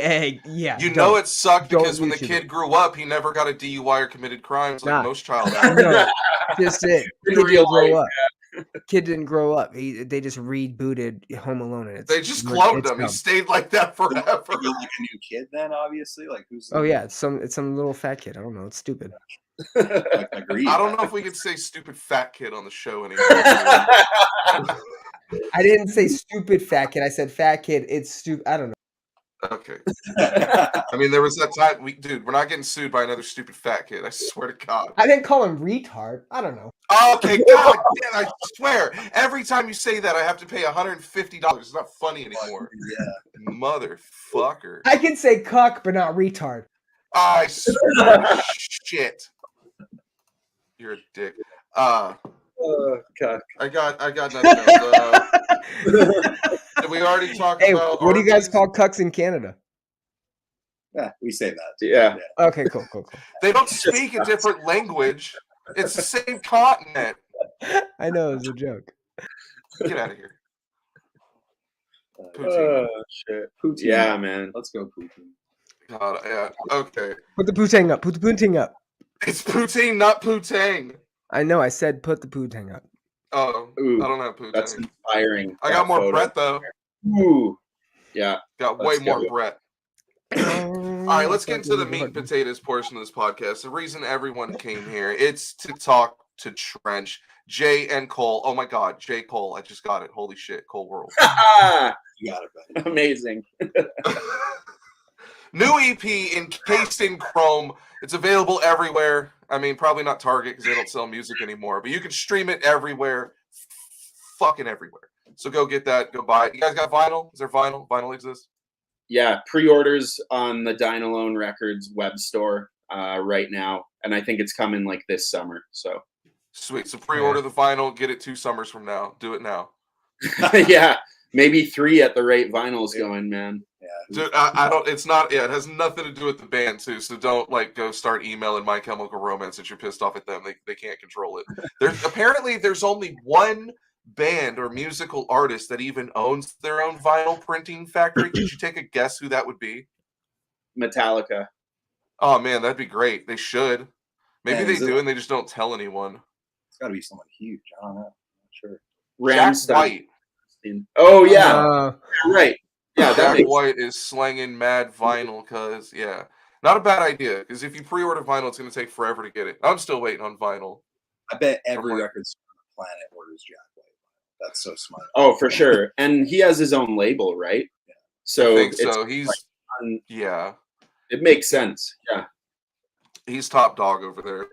Yeah, You know it sucked Don't because when the YouTube kid it. grew up, he never got a DUI or committed crimes like Nah. most child actors. No, just it. In Kid real didn't grow life, up. Kid didn't grow up. They just rebooted Home Alone, and They just cloned him. He dumb. stayed like that forever. Like a new kid, then obviously, like who's? Oh yeah, it's some little fat kid. I don't know. It's stupid. Like, agreed. I don't know if we could say stupid fat kid on the show anymore. I didn't say stupid fat kid. I said fat kid. It's stupid. I don't know. Okay. I mean, there was that time. Dude, we're not getting sued by another stupid fat kid. I swear to God. I didn't call him retard. I don't know. Okay, God damn, I swear. Every time you say that, I have to pay $150. It's not funny anymore. Yeah. Motherfucker. I can say cuck, but not retard. I swear to shit. You're a dick. God. I got nothing else. Did we already talk Hey, about what do you guys Arby's? call cucks in Canada? Yeah, we say that. Yeah. Okay, cool. They don't speak a different language. It's the same continent. I know it was a joke. Get out of here. Poutine. Oh shit. Poutine. Yeah, man. Let's go poutine. God, yeah. Okay. Put the poutine up. Put the poutine up. It's poutine, not poutine. I know. I said put the poutine up. Oh, Ooh, I don't have poutine. That's inspiring. I got that more photo. Brett though. Ooh. Yeah. Got Let's way more go. Brett. All All right, let's get into the meat and potatoes portion of this podcast. The reason everyone came here, it's to talk to Trench, Jay and Cole. Oh my God, Jay Cole. I just got it. Holy shit, Cole World. You got it, buddy. Amazing. New EP encased in chrome. It's available everywhere. I mean, probably not Target because they don't sell music anymore, but you can stream it everywhere. Fucking everywhere. So go get that. Go buy it. You guys got vinyl? Is there vinyl? Vinyl exists? Yeah, pre-orders on the Dynalone Records web store right now, and I think it's coming like this summer. So Sweet. So pre-order the vinyl. Get it 2 summers from now. Do it now. yeah, maybe 3 at the rate vinyl's going, man. Yeah. Dude, I don't. It's not. Yeah, it has nothing to do with the band too. So don't go start emailing My Chemical Romance that you're pissed off at them. They can't control it. There's only one band or musical artist that even owns their own vinyl printing factory. Could you take a guess who that would be? Metallica. Oh man, that'd be great. They should. Maybe Yeah, they is it- do, and they just don't tell anyone. It's got to be someone huge. I don't know. I'm not sure. Jack Rammstein. White. Oh yeah, right. Yeah, that Jack makes White is slanging mad vinyl because not a bad idea. Because if you pre-order vinyl, it's going to take forever to get it. I'm still waiting on vinyl. I bet every From, like- record store on the planet orders Jack White. That's so smart. Oh, for sure. And he has his own label, right? Yeah. So I think it's so. He's un- yeah. it makes sense. Yeah. He's top dog over there.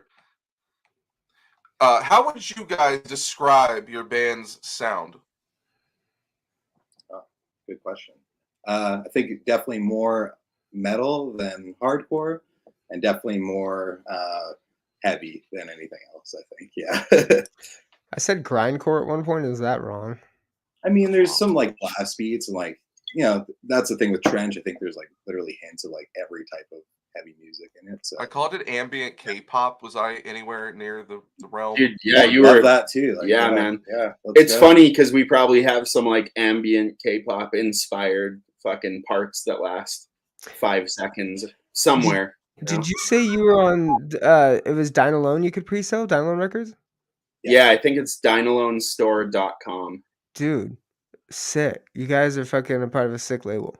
How would you guys describe your band's sound? Good question. I think definitely more metal than hardcore, and definitely more heavy than anything else. I think. Yeah. I said grindcore at one point. Is that wrong? I mean, there's some like blast beats and like, you know, that's the thing with Trench. I think there's like literally hints of like every type of heavy music in it. So I called it ambient K-pop. Was I anywhere near the realm? Dude, yeah, you love were. that too. Like, Yeah, man. Yeah. let's It's go. funny because we probably have some like ambient K-pop inspired fucking parts that last 5 seconds somewhere. Did you say you were on? It was Dynalone. You could pre-sell Dynalone Records, Yeah, I think it's dynalonestore.com. dude. Sick. You guys are fucking a part of a sick label.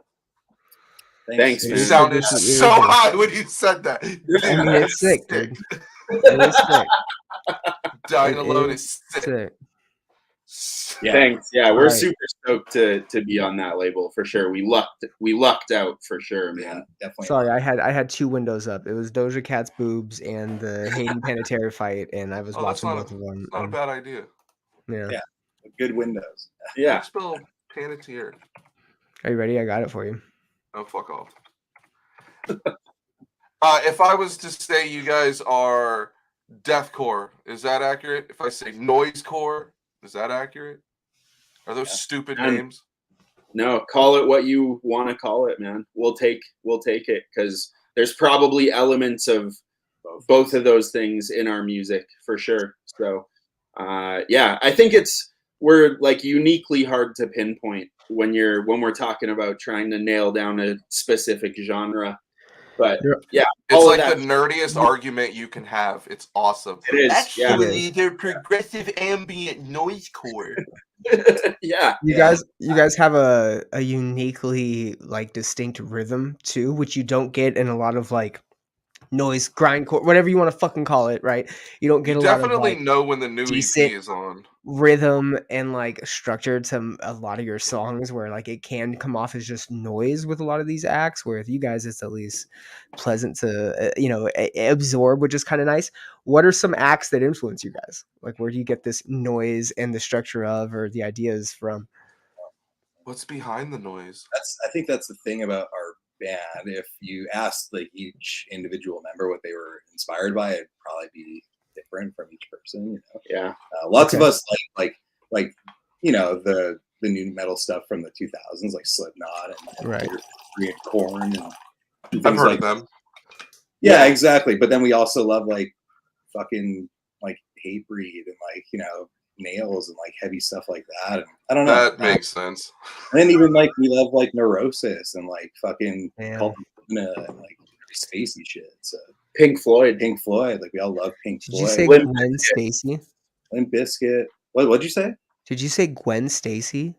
Thanks, You man. sounded It is so sick. high when you said that. I mean, it's sick, dude. It is sick. Dynalone It is sick. Sick. Yeah. Thanks. Yeah, we're Right. super stoked to be on that label for sure. We lucked out for sure, Yeah, man. definitely. Sorry, I had 2 windows up. It was Doja Cat's boobs and the Hayden Panettiere fight, and I was Oh, that's watching not both of them. Not a bad idea. Yeah. Yeah. Good windows. Yeah. Spell Panettiere. Are you ready? I got it for you. Oh, fuck off. If I was to say you guys are deathcore, is that accurate? If I say noisecore, is that accurate? Are those stupid Um, names? No, call it what you want to call it, man. We'll take it because there's probably elements of both of those things in our music for sure. So, yeah, I think it's we're like uniquely hard to pinpoint when we're talking about trying to nail down a specific genre. But yeah, it's all like of the that, nerdiest argument you can have. It's awesome. it is. Actually, they're progressive ambient noisecore. Yeah. You guys have a uniquely like distinct rhythm too, which you don't get in a lot of like noise, grindcore, whatever you want to fucking call it, right? You don't get You a lot of definitely like know when the new decent EP is on. rhythm and like structure to a lot of your songs, where like it can come off as just noise with a lot of these acts, where with you guys it's at least pleasant to absorb, which is kind of nice. What are some acts that influence you guys? Like, where do you get this noise and the structure of, or the ideas from? What's behind the noise? I think that's the thing about our band. If you asked like each individual member what they were inspired by, it'd probably be different from each person. You know? Yeah. Lots of us like the new metal stuff from the 2000s, like Slipknot and Right. and Korn and I've things heard like of them. Yeah, exactly. But then we also love like fucking like Hatebreed and like Nails and like heavy stuff like that. And I don't know. That makes sense. And then even like we love like Neurosis and like fucking Damn. Cult of Luna and like spacey shit. So Pink Floyd. like we all love Pink Did you Floyd. say Limp Gwen Stacy? Limp Bizkit. What'd you say? Did you say Gwen Stacy?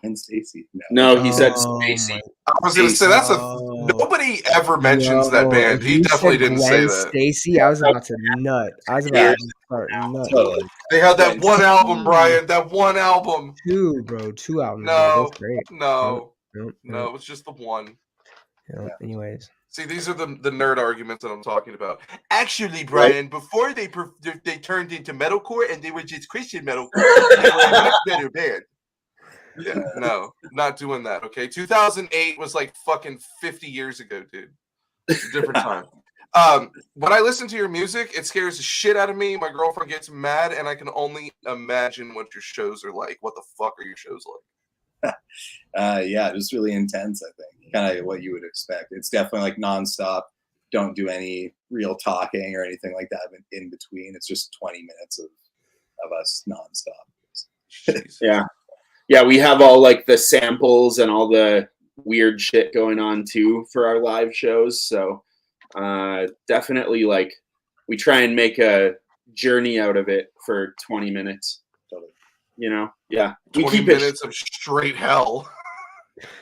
Gwen Stacy. No, he said Oh Spacey. my- I was gonna say that's Oh. nobody ever mentions that Yo, band. if He you definitely said didn't Gwen say that. Stacy, I was about to nut. I was about to start nutting. Totally. They had that one album, Brian. That one album. Two albums. Bro. No, That's great. no, Nope. no. It's just the one. Anyways, See, these are the nerd arguments that I'm talking about. Actually, Brian, before they turned into metalcore and they were just Christian metalcore, they were a much better band. Yeah, no, not doing that. Okay, 2008 was like fucking 50 years ago, dude. It's a different time. When I listen to your music, it scares the shit out of me. My girlfriend gets mad, and I can only imagine what your shows are like. What the fuck are your shows like? Yeah, just really intense. I think kind of what you would expect. It's definitely like nonstop. Don't do any real talking or anything like that in between. It's just 20 minutes of us nonstop. Yeah, we have all like the samples and all the weird shit going on too for our live shows. So definitely like we try and make a journey out of it for 20 minutes. Yeah. We 20 keep minutes of straight hell.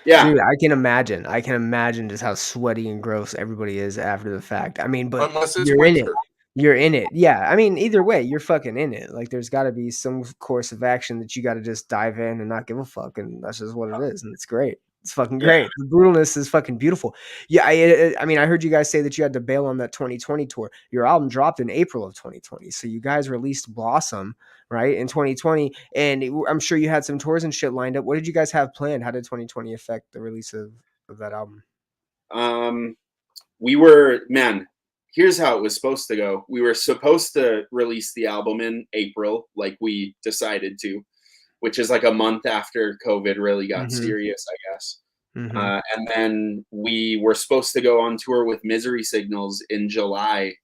Yeah. dude, I can imagine just how sweaty and gross everybody is after the fact. I mean, but Unless it's you're in it. winter. You're in it. Yeah. I mean, either way, you're fucking in it. Like, there's got to be some course of action that you got to just dive in and not give a fuck. And that's just what it is. And it's great. It's fucking great. The brutalness is fucking beautiful. Yeah. I mean, I heard you guys say that you had to bail on that 2020 tour. Your album dropped in April of 2020. So you guys released Blossom, right, in 2020. And I'm sure you had some tours and shit lined up. What did you guys have planned? How did 2020 affect the release of that album? Here's how it was supposed to go. We were supposed to release the album in April, like we decided to, which is like a month after COVID really got serious, I guess. And then we were supposed to go on tour with Misery Signals in July,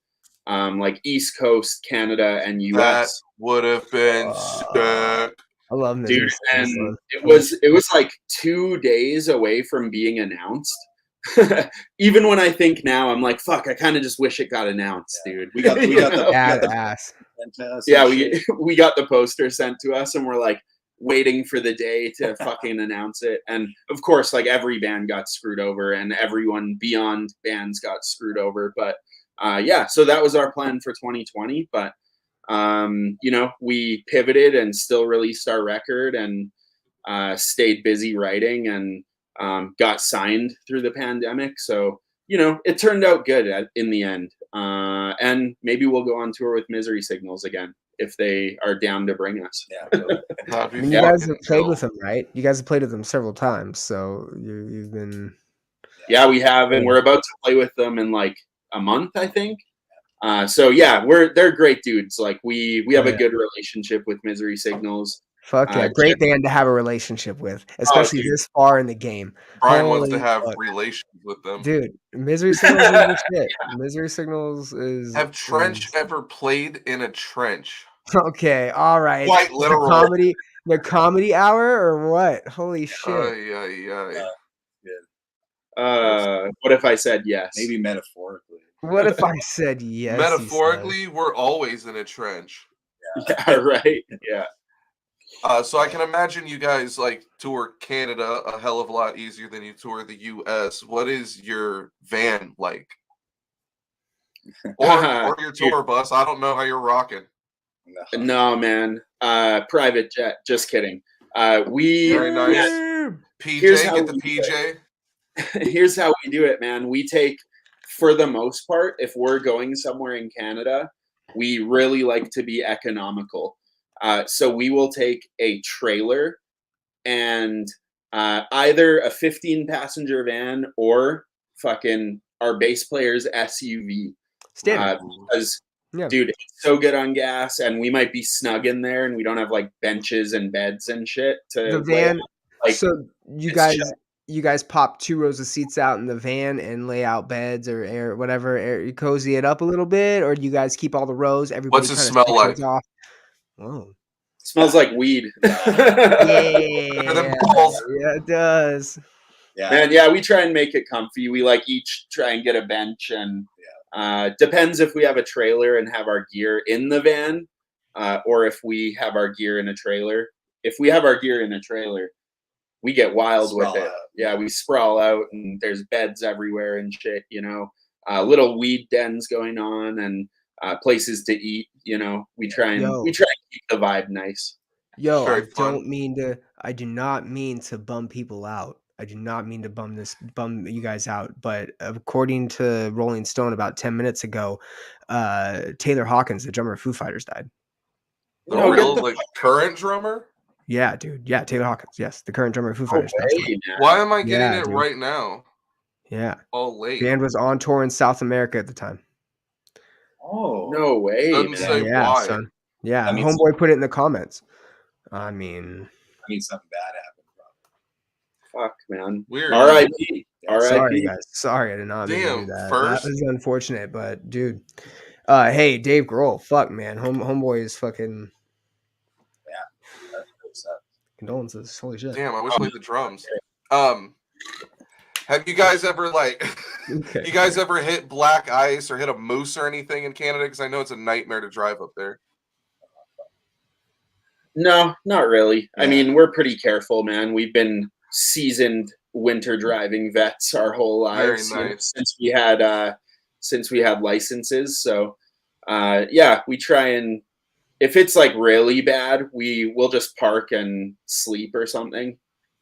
like East Coast, Canada, and US. That would have been sick. I love Misery Signals. And it was like 2 days away from being announced. Even when I think now, I'm like, fuck, I kind of just wish it got announced, dude. We got the badass. Yeah, we got the poster sent to us, and we're like waiting for the day to fucking announce it. And of course, like every band got screwed over, and everyone beyond bands got screwed over. But so that was our plan for 2020. But we pivoted and still released our record and stayed busy writing and got signed through the pandemic. So, it turned out good in the end. And maybe we'll go on tour with Misery Signals again if they are down to bring us. Yeah. I mean, you guys have played with them, right? You guys have played with them several times. So you've been... Yeah, we have. And we're about to play with them in like a month, I think. They're great dudes. Like we have a good relationship with Misery Signals. Fuck yeah, great band to have a relationship with, especially this far in the game. Brian wants to have relations with them. Dude, Misery Signals is the shit. Misery Signals is... Have Trench ever played in a trench? Okay, all right. Quite literal. The comedy hour or what? Holy shit. Yeah. What if I said yes? Maybe metaphorically. What if I said yes? Metaphorically, we're always in a trench. Yeah, right. Yeah. So I can imagine you guys like tour Canada a hell of a lot easier than you tour the US. What is your van like? Or your tour bus? I don't know how you're rocking. No, man. Private jet. Just kidding. We Very nice. Here's PJ, how get the we do PJ. Here's how we do it, man. We take, for the most part, if we're going somewhere in Canada, we really like to be economical. So we will take a trailer and either a 15-passenger van or fucking our bass player's SUV. Standard. Because, Yeah. dude, it's so good on gas, and we might be snug in there, and we don't have like benches and beds and shit to The van. Like, so you guys pop 2 rows of seats out in the van and lay out beds or air, whatever, you cozy it up a little bit, or do you guys keep all the rows? Everybody What's it kind of smell like? off. Whoa. Smells like weed. Better than balls. Yeah, it does. Yeah. Man, yeah, we try and make it comfy. We like each try and get a bench, and depends if we have a trailer and have our gear in the van, or if we have our gear in a trailer. If we have our gear in a trailer, we get wild with it. Yeah, we sprawl out, and there's beds everywhere and shit. Little weed dens going on, and places to eat. We try and keep the vibe nice. Yo, Very fun. I do not mean to bum people out. I do not mean to bum you guys out, but according to Rolling Stone about 10 minutes ago, Taylor Hawkins, the drummer of Foo Fighters, died. The real current drummer? Yeah, dude. Yeah, Taylor Hawkins. Yes, the current drummer of Foo Fighters. Why am I getting it right now? Yeah. All late. Band was on tour in South America at the time. Oh. No way, Doesn't say why. Son. Yeah, homeboy put it in the comments. I mean, something bad happened. Fuck, man. Weird. R.I.P. Sorry, guys. Sorry, I did not mean to do that. First? That was unfortunate, but dude. Hey, Dave Grohl. Fuck, man. Homeboy is fucking. Yeah. Condolences. Holy shit. Damn, I wish I played the drums. Have you guys ever you guys ever hit black ice or hit a moose or anything in Canada? Because I know it's a nightmare to drive up there. No, not really. Yeah. I mean, we're pretty careful, man. We've been seasoned winter driving vets our whole lives since we had licenses. So, we try and if it's like really bad, we'll just park and sleep or something.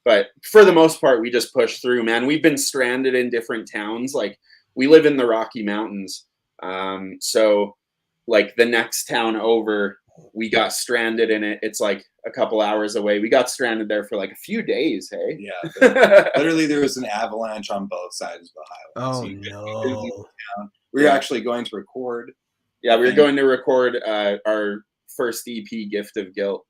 But for the most part, we just push through, man. We've been stranded in different towns. Like, we live in the Rocky Mountains. So, like, the next town over, we got stranded in it. It's like a couple hours away. We got stranded there for like a few days, hey? Yeah. Literally, there was an avalanche on both sides of the highway. Oh, no. We were actually going to record. Yeah, we were going to record our first EP, Gift of Guilt.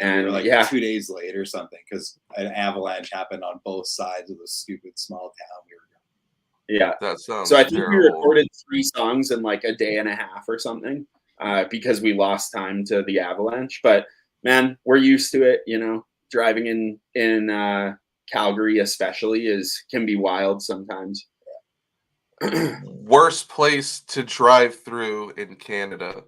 And we were 2 days late or something because an avalanche happened on both sides of the stupid small town we were going. Yeah. That sounds so I think terrible. we recorded 3 songs in like a day and a half or something because we lost time to the avalanche. But man, we're used to it. Driving in Calgary especially can be wild sometimes. Worst place to drive through in Canada?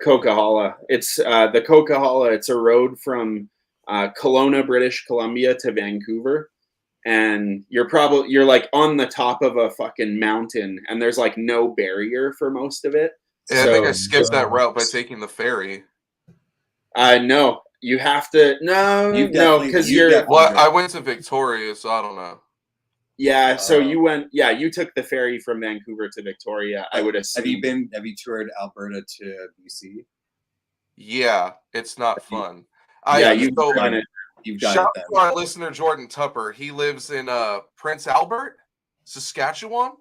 Coquihalla. It's the Coquihalla. It's a road from Kelowna, British Columbia to Vancouver. And you're like on the top of a fucking mountain, and there's like no barrier for most of it. Yeah, I think I skipped that route by taking the ferry. No, you have to. No, because you're. Well, I went to Victoria, so I don't know. Yeah, so you went. Yeah, you took the ferry from Vancouver to Victoria. I would assume. Have you toured Alberta to BC? Yeah, it's not fun. You've done it. Shout out to our listener Jordan Tupper. He lives in Prince Albert, Saskatchewan.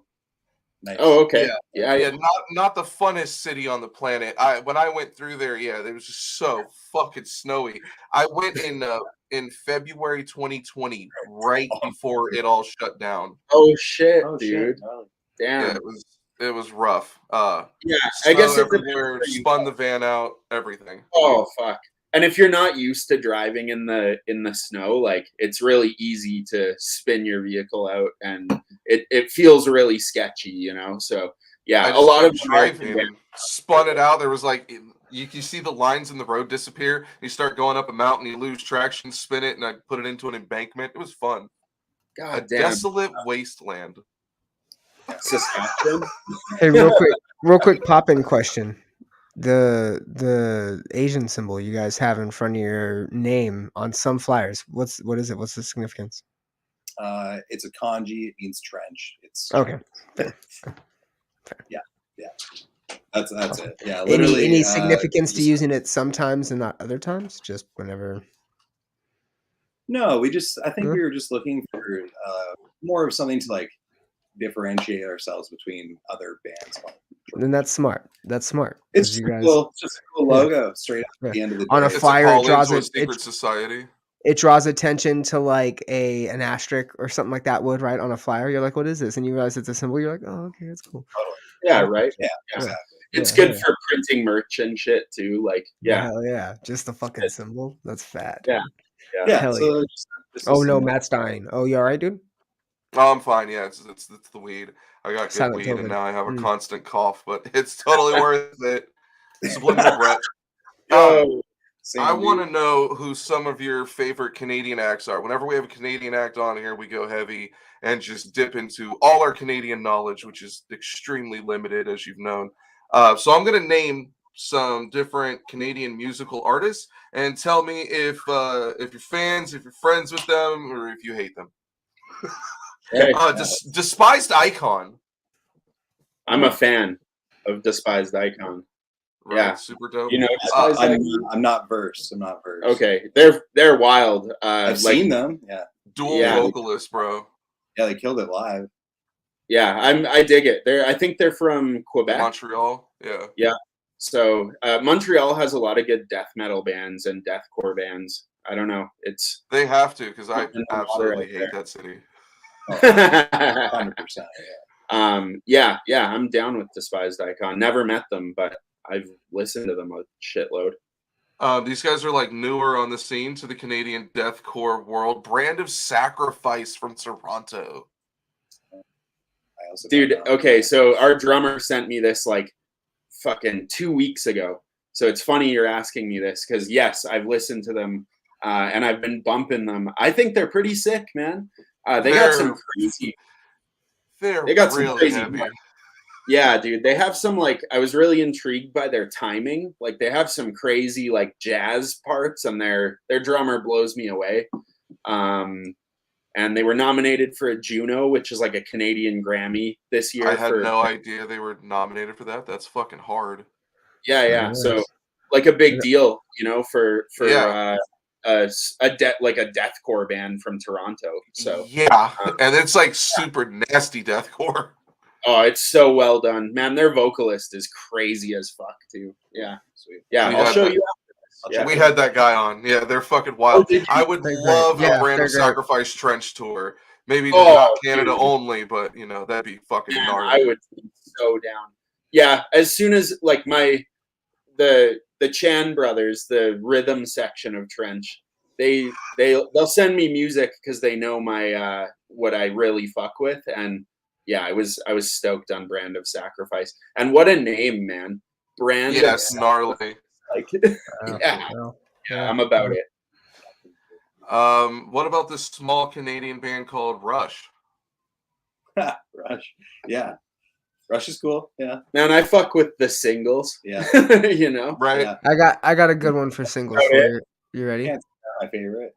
Nice. Oh, okay. Yeah. Not the funnest city on the planet. When I went through there, it was just so fucking snowy. I went in February 2020, right before it all shut down. Oh shit, dude! Shit. Damn. Yeah, was rough. Yeah, Snow I guess it everywhere, depends where you spun the van out, everything. Oh fuck! And if you're not used to driving in the snow, like it's really easy to spin your vehicle out, and it feels really sketchy, you know. So yeah, I a just lot of kept American driving, spun it out. There was like you see the lines in the road disappear. You start going up a mountain, you lose traction, spin it, and I put it into an embankment. It was fun. A God damn desolate wasteland. Saskatchewan. Hey, real quick pop-in question. The Asian symbol you guys have in front of your name on some flyers. What is it? What's the significance? It's a kanji. It means trench. It's Okay. Fair. yeah. That's it. Yeah, literally. Any significance to just- using it sometimes and not other times? Just whenever. No, I think Yeah. we were just looking for more of something to like differentiate ourselves between other bands. Then that's smart. That's smart. It's 'cause just, you guys it's just a cool Yeah. logo. Straight up at the end of the day. On a It's flyer, a it call draws into a it. secret society. It draws attention to like an asterisk or something like that would, right, on a flyer. You're like, what is this? And you realize it's a symbol. You're like, oh, okay, that's cool. Yeah, right. Yeah, Yeah. exactly. It's Yeah, good yeah. for printing merch and shit too. Like, yeah, Hell yeah. Just the fucking symbol. That's fat. Yeah. Yeah. Hell So yeah. just Oh a no, symbol. Matt's dying. Oh, you all right, dude? Oh, I'm fine. Yeah, it's the weed. I got good Silent weed, COVID. and now I have a Mm. constant cough, but it's totally worth it. Subliminal Brett. Yo, I want to know who some of your favorite Canadian acts are. Whenever we have a Canadian act on here, we go heavy and just dip into all our Canadian knowledge, which is extremely limited, as you've known. So I'm going to name some different Canadian musical artists and tell me if you're fans, if you're friends with them, or if you hate them. hey, Despised Icon. I'm a fan of Despised Icon. Right, Yeah. super dope. You know, Despised Icon? I'm not versed. I'm not versed. Okay, they're wild. I've seen them. Yeah. Dual Yeah. vocalist, bro. Yeah, they killed it live. Yeah, I dig it. I think they're from Quebec. Montreal. Yeah. So Montreal has a lot of good death metal bands and deathcore bands. I don't know. It's They have to, because I In the water absolutely out hate there. that city. 100%. yeah, I'm down with Despised Icon. Never met them, but I've listened to them a shitload. These guys are like newer on the scene to the Canadian deathcore world. Brand of Sacrifice from Toronto. I also Dude, don't know. okay, so our drummer sent me this like fucking 2 weeks ago. So it's funny you're asking me this because yes, I've listened to them and I've been bumping them. I think they're pretty sick, man. They got some crazy. They got some really crazy heavy. Yeah, dude. They have some like I was really intrigued by their timing. Like they have some crazy like jazz parts, and their drummer blows me away. And they were nominated for a Juno, which is like a Canadian Grammy this year. I had no idea they were nominated for that. That's fucking hard. Yeah. Nice. So like a big deal, you know, for Yeah. a deathcore band from Toronto. So yeah, and it's like super nasty deathcore. oh, it's so well done, man. Their vocalist is crazy as fuck too. Yeah, Sweet. yeah. We I'll had show that. you after this. Yeah. We had that guy on. Yeah, they're fucking wild. did you? I would They're great. love Yeah, a Brand they're of great. Sacrifice trench tour. Maybe Oh, not Canada dude. only, but you know that'd be fucking Man, gnarly. I would be so down. Yeah, as soon as like the Chan brothers, the rhythm section of Trench, they'll send me music because they know my what I really fuck with, and yeah, I was stoked on Brand of Sacrifice, and what a name, man! Brand Yeah, of it's gnarly. like Yeah. yeah, I'm about it. What about this small Canadian band called Rush? Rush. Yeah. Rush is cool. Yeah. Man, I fuck with the singles. Yeah. You know, Right? Yeah. I got a good one for singles Okay. for you. You ready? Yeah. My favorite.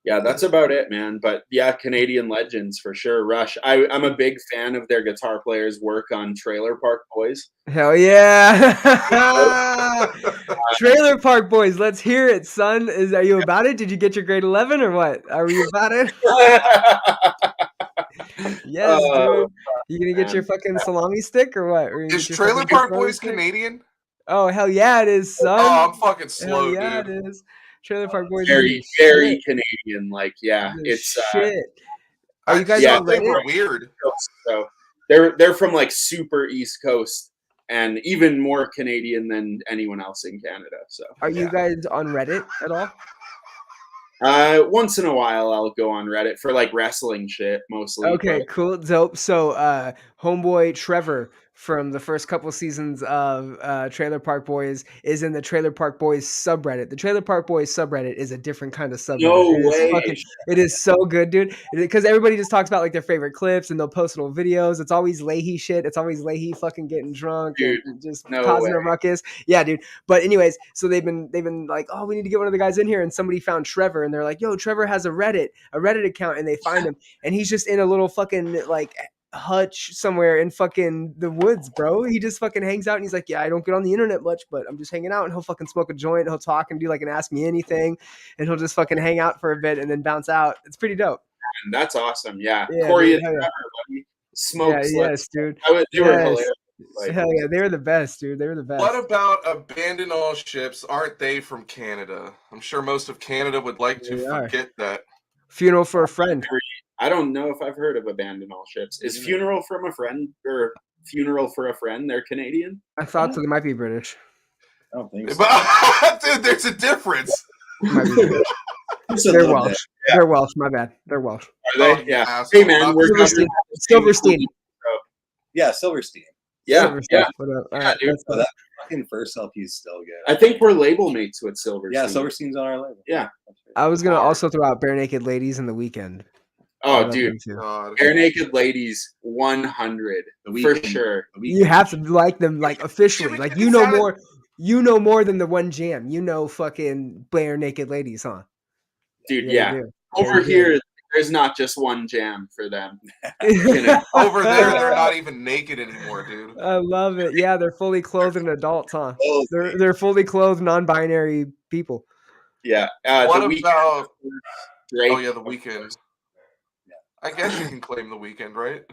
yeah, that's about it, man. But yeah, Canadian legends for sure. Rush. I'm a big fan of their guitar players' work on Trailer Park Boys. Hell yeah. Trailer Park Boys, let's hear it, son. Are you about it? Did you get your grade 11 or what? Are you about it? Yes, dude. You gonna get your fucking salami stick or what? Or you Is get your Trailer fucking Park pepperoni Boys stick? Canadian? Oh, hell yeah, it is, son. Oh, I'm fucking Hell slow, yeah, dude. it is. Trailer Park Boys very, is the very shit. Canadian. Like, yeah, The it's shit. Are you guys yeah, on they Reddit? were weird. so they're from like super East Coast and even more Canadian than anyone else in Canada. So Are you guys on Reddit at all? once in a while I'll go on Reddit for like wrestling shit mostly. Okay, but- cool, dope. So, homeboy Trevor from the first couple seasons of Trailer Park Boys is in the Trailer Park Boys subreddit. The Trailer Park Boys subreddit is a different kind of subreddit. No It is way. it is so good, dude. Because everybody just talks about like their favorite clips and they'll post little videos. It's always Leahy shit. It's always Leahy fucking getting drunk Dude, and just no causing a way. ruckus. Yeah, dude. But anyways, so they've been like, oh, we need to get one of the guys in here, and somebody found Trevor, and they're like, yo, Trevor has a Reddit account, and they find him, and he's just in a little fucking like hutch somewhere in fucking the woods, bro. He just fucking hangs out and he's like, yeah, I don't get on the internet much, but I'm just hanging out, and he'll fucking smoke a joint, he'll talk and do like an ask me anything, and he'll just fucking hang out for a bit and then bounce out. It's pretty dope. That's awesome. Yeah. Yeah, Corey dude, and hell yeah. Trevor, buddy. Smokes. Yeah, yes, dude. They were Yes. hilarious. Like, Hell yeah, they were the best, dude. They were the best. What about abandon all ships? Aren't they from Canada? I'm sure most of Canada would like to They are. forget that. Funeral for a Friend. I don't know if I've heard of Abandon All Ships. Is Funeral from a Friend or Funeral for a Friend? They're Canadian. I thought so. They might be British. I don't think so. But, dude, there's a difference. Might be British. Just a They're little Welsh. bit. They're Welsh. My bad. They're Welsh. Are they? Oh, you Yeah. asshole. Hey man, we're Silverstein. Silverstein. Yeah, Silverstein. Yeah, Silverstein. yeah. What up? All Yeah, right, dude. that's Oh, cool. that fucking first LP is still good. I think we're label mates with Silverstein. Yeah, Silverstein's on our label. Yeah. That's right. I was gonna also throw out Bare Naked Ladies in the Weekend. I Oh, love dude. them too. God. Bare Naked Ladies, 100 The for Weeknd- sure. the You Weeknd- have to like them like officially. Jimmy, Like it you know sounded- more. You know more than the one jam. You know fucking Bare Naked Ladies, huh? Dude, you yeah. do. Over you do. here, there's not just one jam for them. Over there, they're not even naked anymore, dude. I love it. Yeah, they're fully clothed and adults, huh? Oh, They're fully clothed non-binary people. Yeah. What The Weeknd, about? Drake. Oh yeah, the weekend. I guess you can claim the weekend, right?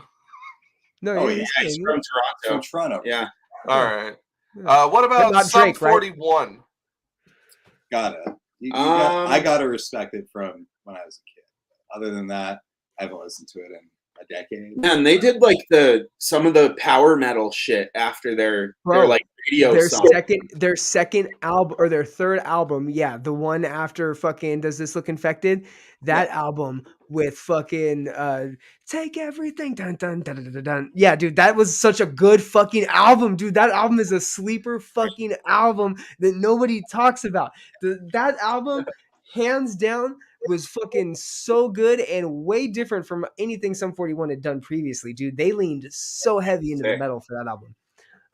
No, Oh, yeah, yeah, he's He's good. from from Toronto. Toronto. Yeah. All right. Yeah. What about not Sum Drake, right? 41? Gotta. Um, I gotta respect it from when I was a kid. Other than that, I haven't listened to it in a decade. Man, they did like some of the power metal shit after their Bro, like radio Their song. second album or their third album, yeah, the one after fucking Does This Look Infected? That album with fucking Take Everything dun dun dun dun dun dun. Yeah, dude, that was such a good fucking album, dude. That album is a sleeper fucking album that nobody talks about. That album, hands down, was fucking so good and way different from anything Sum 41 had done previously, dude. They leaned so heavy into the Sick. metal for that album.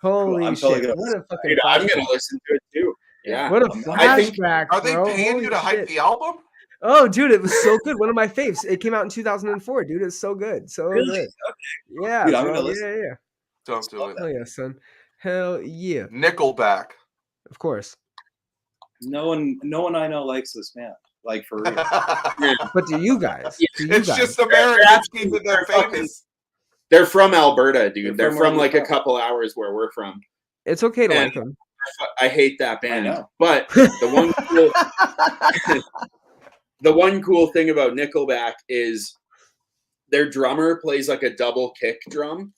Holy I'm totally shit! gonna What a fucking Dude, I'm flashback! gonna listen to it too. Yeah. What a I think- flashback, Are they bro. paying Holy you to hype shit. the album? Oh, dude, it was so good. One of my faves. It came out in 2004, dude. It's so good, so Really? good. Yeah, Dude, I'm bro. gonna listen. Yeah. Don't do it. Hell yeah, son. Hell yeah. Nickelback. Of course. No one I know likes this band. Like for real. But do you guys? Do you It's guys? just Americans keeping their fucking- famous. They're from Alberta, dude. They're They're from from like a Alberta. couple hours where we're from. It's okay to and- like them. I hate that band. know. But the one cool thing about Nickelback is their drummer plays like a double kick drum.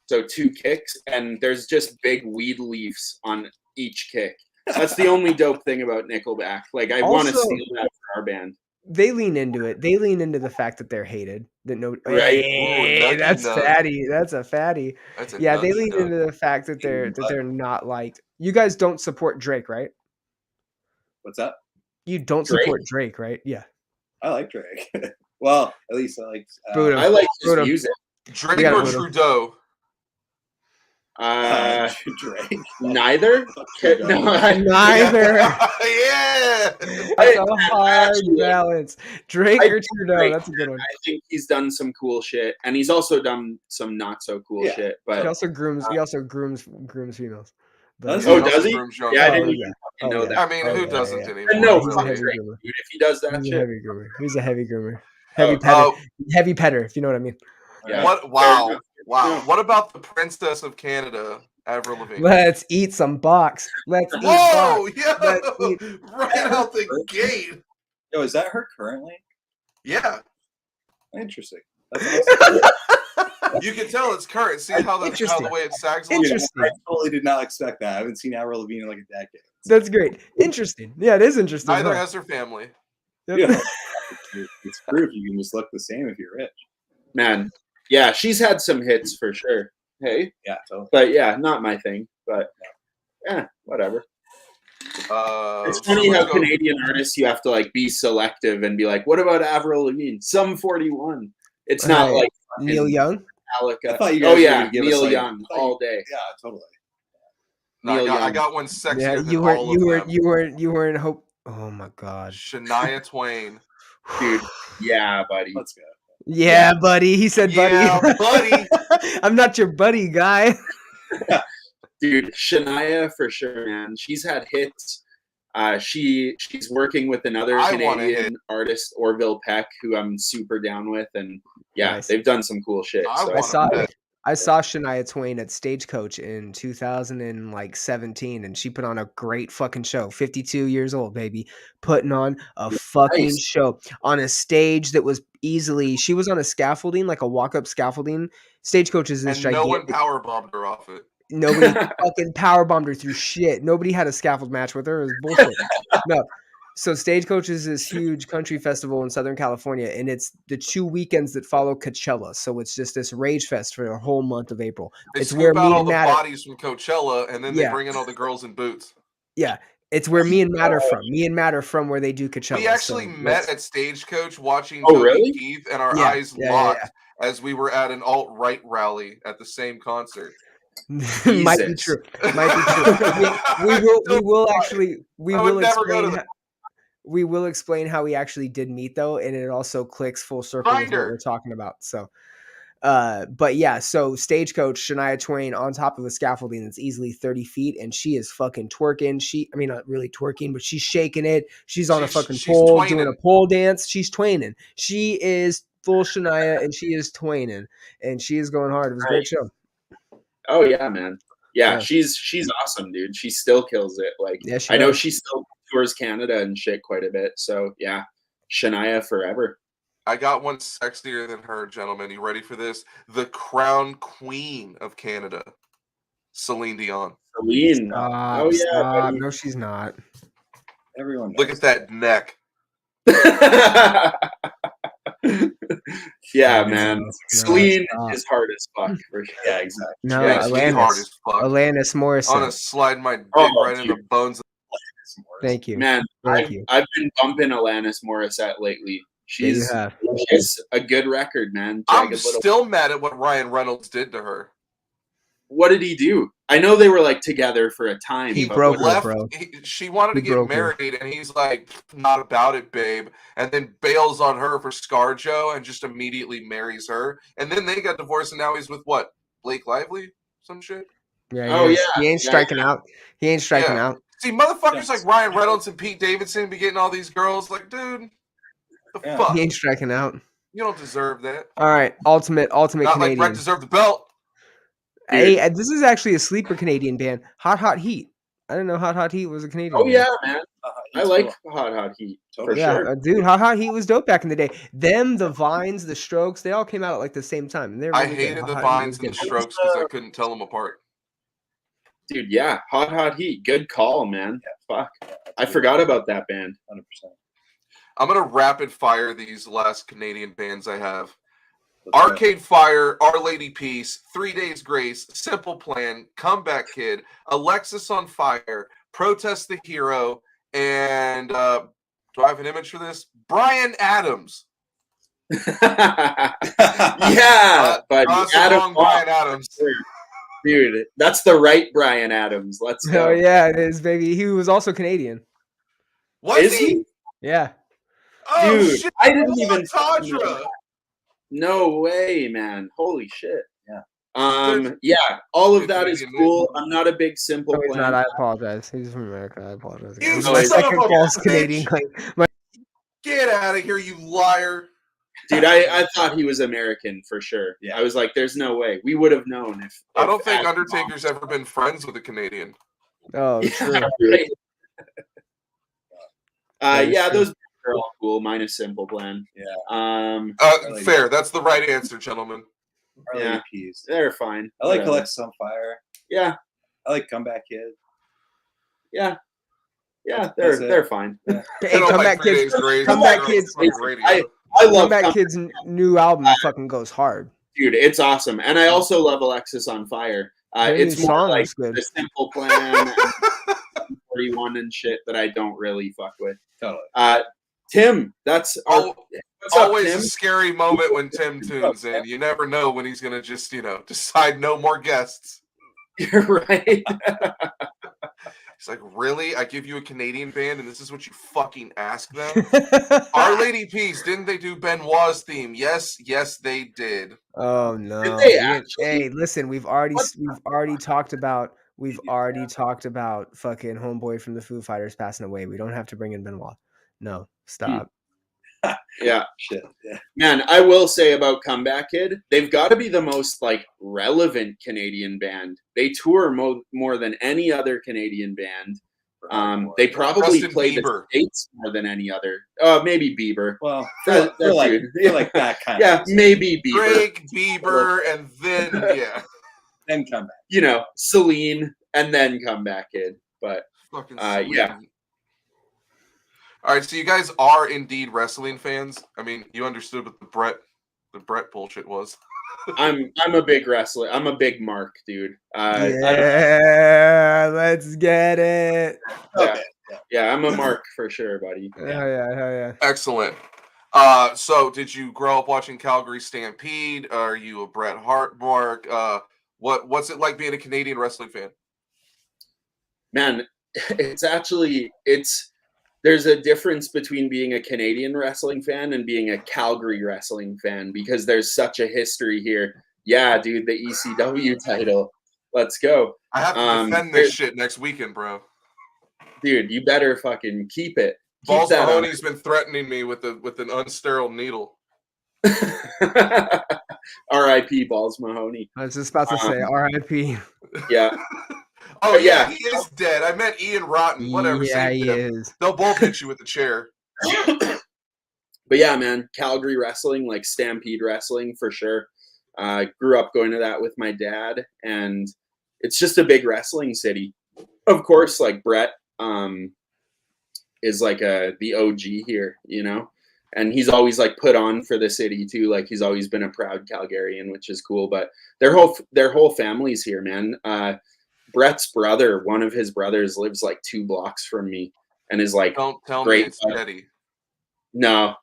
So 2 kicks, and there's just big weed leaves on each kick. That's the only dope thing about Nickelback. Like I want to Also- steal that for our band. They lean into it. They lean into the fact that they're hated. That no, Right. Hey, Ooh, that's nutty nut. fatty. That's a fatty. That's a Yeah, they nutty lean nut. into the fact that they're not liked. You guys don't support Drake, right? What's that? You don't Drake? support Drake, right? Yeah. I like Drake. Well, at least I like. Buddha. I like his Buddha. music. Drake Yeah, or Buddha. Trudeau? Drake. Neither. Trudeau. No, Neither. Yeah. That's a hard actually- balance. Drake I or Trudeau. Drake. That's a good one. I think he's done some cool shit, and he's also done some not so cool Yeah. shit. He But also grooms. He also grooms females. But, Does Oh, He does he? grooms young Yeah, I girls. didn't Oh, even yeah. fucking know Oh, that. yeah. I mean, Oh, who yeah, doesn't yeah. anymore? No, He's a fuck heavy Drake, groomer. dude. If he does that He's a shit, heavy groomer. He's a heavy groomer. Heavy Oh, petter. Heavy petter, if you know what I mean. yeah. What? Wow. enough. Wow. No. What about the Princess of Canada, Avril Lavigne? Let's eat some box. Let's eat Whoa! box. Yeah. Let's eat- Right out the gate. Yo, is that her currently? Yeah. Interesting. That's awesome. You can tell it's current. See how the way it sags. Dude, Interesting. I totally did not expect that. I haven't seen Avril Lavigne in like a decade. That's great. Interesting. Yeah, it is interesting. Neither huh? has her family. Yep. Yeah. It's proof you can just look the same if you're rich. Man, yeah, she's had some hits for sure. Hey, Yeah, totally. but yeah, not my thing. But yeah, whatever. It's funny how Canadian artists you have to like be selective and be like, what about Avril Lavigne? Some 41. It's not Right. like Neil Young. Metallica. I thought you guys were yeah, gonna give us, Neil like- Young all day. Yeah, totally. No, Neil I Young. got one sexier Yeah, than you all of them. you were in hope. Oh my god. Shania Twain. Dude, yeah, buddy. Let's go. Yeah, buddy. He said, buddy. Yeah, buddy. I'm not your buddy, guy. Dude, Shania for sure, man. She's had hits. She's working with another I want a hit. Canadian artist, Orville Peck, who I'm super down with, and yeah, Nice. they've done some cool shit. I So. want I saw Shania Twain at Stagecoach in 2017, and she put on a great fucking show. 52 years old, baby, putting on a fucking Nice. show on a stage that was easily. She was on a scaffolding, like a walk-up scaffolding. Stagecoach is this And no one gigantic. power bombed her off it. Nobody fucking powerbombed her through shit. Nobody had a scaffold match with her. It was bullshit. No. So Stagecoach is this huge country festival in Southern California, and it's the 2 weekends that follow Coachella. So it's just this rage fest for the whole month of April. They It's scoop where out me all and the Matt. bodies from Coachella, and then they Yeah. bring in all the girls in boots. Yeah, it's where me and Matt are from. Me and Matt are from where they do Coachella. We actually so met that's- at Stagecoach watching Oh, Toby really? Keith, and our Yeah, eyes yeah, locked as we were at an alt-right rally at the same concert. might be Jesus. true. Might be true. We will actually we I would will never go to explain. We will explain how we actually did meet, though, and it also clicks full circle with what Binder. we're talking about. So, but yeah, so Stagecoach, Shania Twain on top of a scaffolding that's easily 30 feet, and she is fucking twerking. I mean, not really twerking, but she's shaking it. She's on a fucking She's pole doing twaining. a pole dance. She's twaining. She is full Shania, and she is twaining, and she is going hard. It was a great show. Oh yeah, man. Yeah, Yeah. she's awesome, dude. She still kills it. Like Yeah, she I know does. she still tours Canada and shit quite a bit. So yeah, Shania forever. I got one sexier than her, gentlemen. You ready for this? The crown queen of Canada, Celine Dion. Celine. Stop, Oh, yeah, stop. buddy. No, she's not. Everyone knows. Look at that neck. Yeah, No, man. no, Celine stop. is hard as fuck for sure. Yeah, exactly. No, Yeah, she's hard Alanis. as fuck. Alanis Morissette. On a slide my dick Oh, right in the dude. bones. Thank you. Man, Thank you. I've been bumping Alanis Morissette lately. Yeah, you She's have. a good record, man. I'm Jagged Little- still mad at what Ryan Reynolds did to her. What did he do? I know they were like together for a time. He but broke what- her, bro. She wanted to He get broke her. married, and he's like, "Not about it, babe." And then bails on her for ScarJo, and just immediately marries her. And then they got divorced, and now he's with what? Blake Lively, some shit. Yeah, Oh, he is. yeah. He ain't Yeah, striking out. He ain't striking Yeah. out. See, motherfuckers Yes. like Ryan Reynolds and Pete Davidson be getting all these girls. Like, dude, the Yeah. fuck? He ain't striking out. You don't deserve that. All right, ultimate Not like Canadian. Brett deserved the belt. Hey, this is actually a sleeper Canadian band. Hot Heat. I didn't know Hot Heat was a Canadian. Oh band. yeah, man. I It's like cool. Hot Heat for Totally. Yeah, sure. dude, Hot Heat was dope back in the day. Them, the Vines, the Strokes, they all came out at like the same time. And they're I really good. hated the Hot Heat was Vines and the good. Strokes because I couldn't tell them apart. Dude, yeah. Hot Heat. Good call, man. Fuck. I good. forgot about that band. 100%. I'm gonna rapid fire these last Canadian bands I have. Let's go. Arcade Fire, Our Lady Peace, 3 Days Grace, Simple Plan, Comeback Kid, Alexis on Fire, Protest the Hero, and do I have an image for this? Brian Adams. Yeah, but Cross Adam along Brian Adams. dude, that's the right Brian Adams. Let's go. Oh yeah, it is, baby. He was also Canadian. Was Is he? Yeah. Oh Dude, shit! I didn't even Tadra. No way, man. Holy shit. Yeah. Yeah, all of Good that is Canadian cool. I'm not a big Simple No, he's Plan. not. I apologize. He's from America. I apologize. You This is son my of second a false bitch. Canadian claim. Get out of here, you liar! Dude, I thought he was American for sure. Yeah. I was like, there's no way. We would have known if I don't think Adam Undertaker's ever been friends with a Canadian. Oh, Yeah, true. right. That is Yeah, true. those are all cool, minus Simple Plan. Yeah. Um, Fair. That's the right answer, gentlemen. Our Yeah. Lady Peas. They're fine. I like Whatever. Alexis on Fire. Yeah, I like Comeback Kid. yeah, That's it. they're fine. Hey, Hit on my Comeback 3 Kids. days grace. Comeback on Kids. fucking I radio. love Comeback Kids' new album fucking goes hard. dude. It's awesome, and I also love Alexis on Fire. Their It's new more song like is good. the Simple Plan, and 41 and shit that I don't really fuck with. Totally. Tim, that's Oh, what's up, Always Tim? a scary moment when Tim tunes in. You never know when he's gonna just, decide no more guests. You're right. He's like, really? I give you a Canadian band and this is what you fucking ask them? Our Lady Peas, didn't they do Benoit's theme? Yes, they did. Oh no! Did they Hey, listen, we've already talked about fucking homeboy from the Foo Fighters passing away. We don't have to bring in Benoit. No, stop. Yeah. Shit. Yeah. Man, I will say about Comeback Kid, they've got to be the most relevant Canadian band. They tour more than any other Canadian band. They probably Justin play Bieber. the States more than any other. Maybe Bieber. Well, That for like dude. that kind Yeah, of maybe Bieber. Greg, Bieber, and then, then Comeback. Celine, and then Comeback Kid. But fucking yeah. sweet. All right, so you guys are indeed wrestling fans. I mean, you understood what the Brett bullshit was. I'm a big wrestler. I'm a big Mark, dude. Yeah, let's get it. Yeah, I'm a Mark for sure, buddy. Hell yeah. Excellent. So did you grow up watching Calgary Stampede? Are you a Bret Hart mark? What's it like being a Canadian wrestling fan? Man, there's a difference between being a Canadian wrestling fan and being a Calgary wrestling fan because there's such a history here. Yeah, dude, the ECW title. Let's go. I have to defend this shit next weekend, bro. Dude, you better fucking keep it. Balls Mahoney's been threatening me with an unsterile needle. R.I.P. Balls Mahoney. I was just about to say R.I.P. Yeah. Oh yeah, he is dead. I meant Ian Rotten. Whatever. Yeah, he is. They'll both hit you with a chair. But yeah, man, Calgary wrestling, like Stampede wrestling for sure. Grew up going to that with my dad, and it's just a big wrestling city. Of course, like Brett is like the OG here, and he's always like put on for the city too. Like he's always been a proud Calgarian, which is cool. But their whole family's here, man. Brett's brother, one of his brothers, lives like 2 blocks from me, and is like, don't tell great me it's Eddie. No,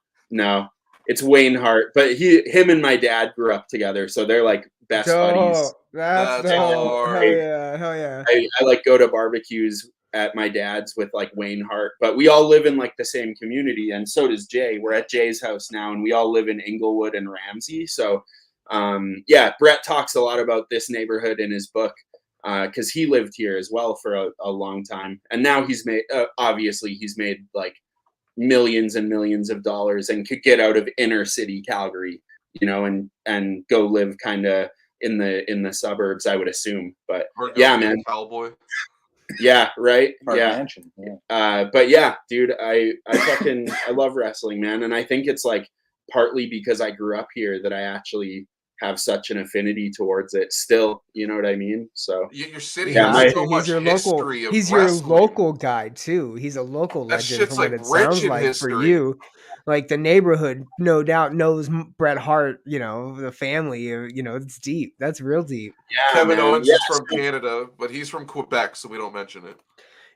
it's Wayne Hart. But him and my dad grew up together, so they're like best buddies. That's dope. Hell yeah. I like go to barbecues at my dad's with like Wayne Hart, but we all live in like the same community, and so does Jay. We're at Jay's house now, and we all live in Inglewood and Ramsey. So, Brett talks a lot about this neighborhood in his book because he lived here as well for a long time, and now he's made like millions and millions of dollars and could get out of inner city Calgary, and go live kind of in the suburbs, I would assume. But yeah, man. Cowboy. Yeah, right. Yeah. Mansion. But yeah, dude, I love wrestling, man, and I think it's like partly because I grew up here that I actually have such an affinity towards it still, you know what I mean? So your city Yeah, has so much he's your history of he's wrestling. your local guy too. He's a local That legend shit's from what like it rich sounds in like for history. you. Like the neighborhood, no doubt knows Bret Hart. The family. It's deep. That's real deep. yeah, Kevin man. Owens Yeah, is from Canada, but he's from Quebec, so we don't mention it.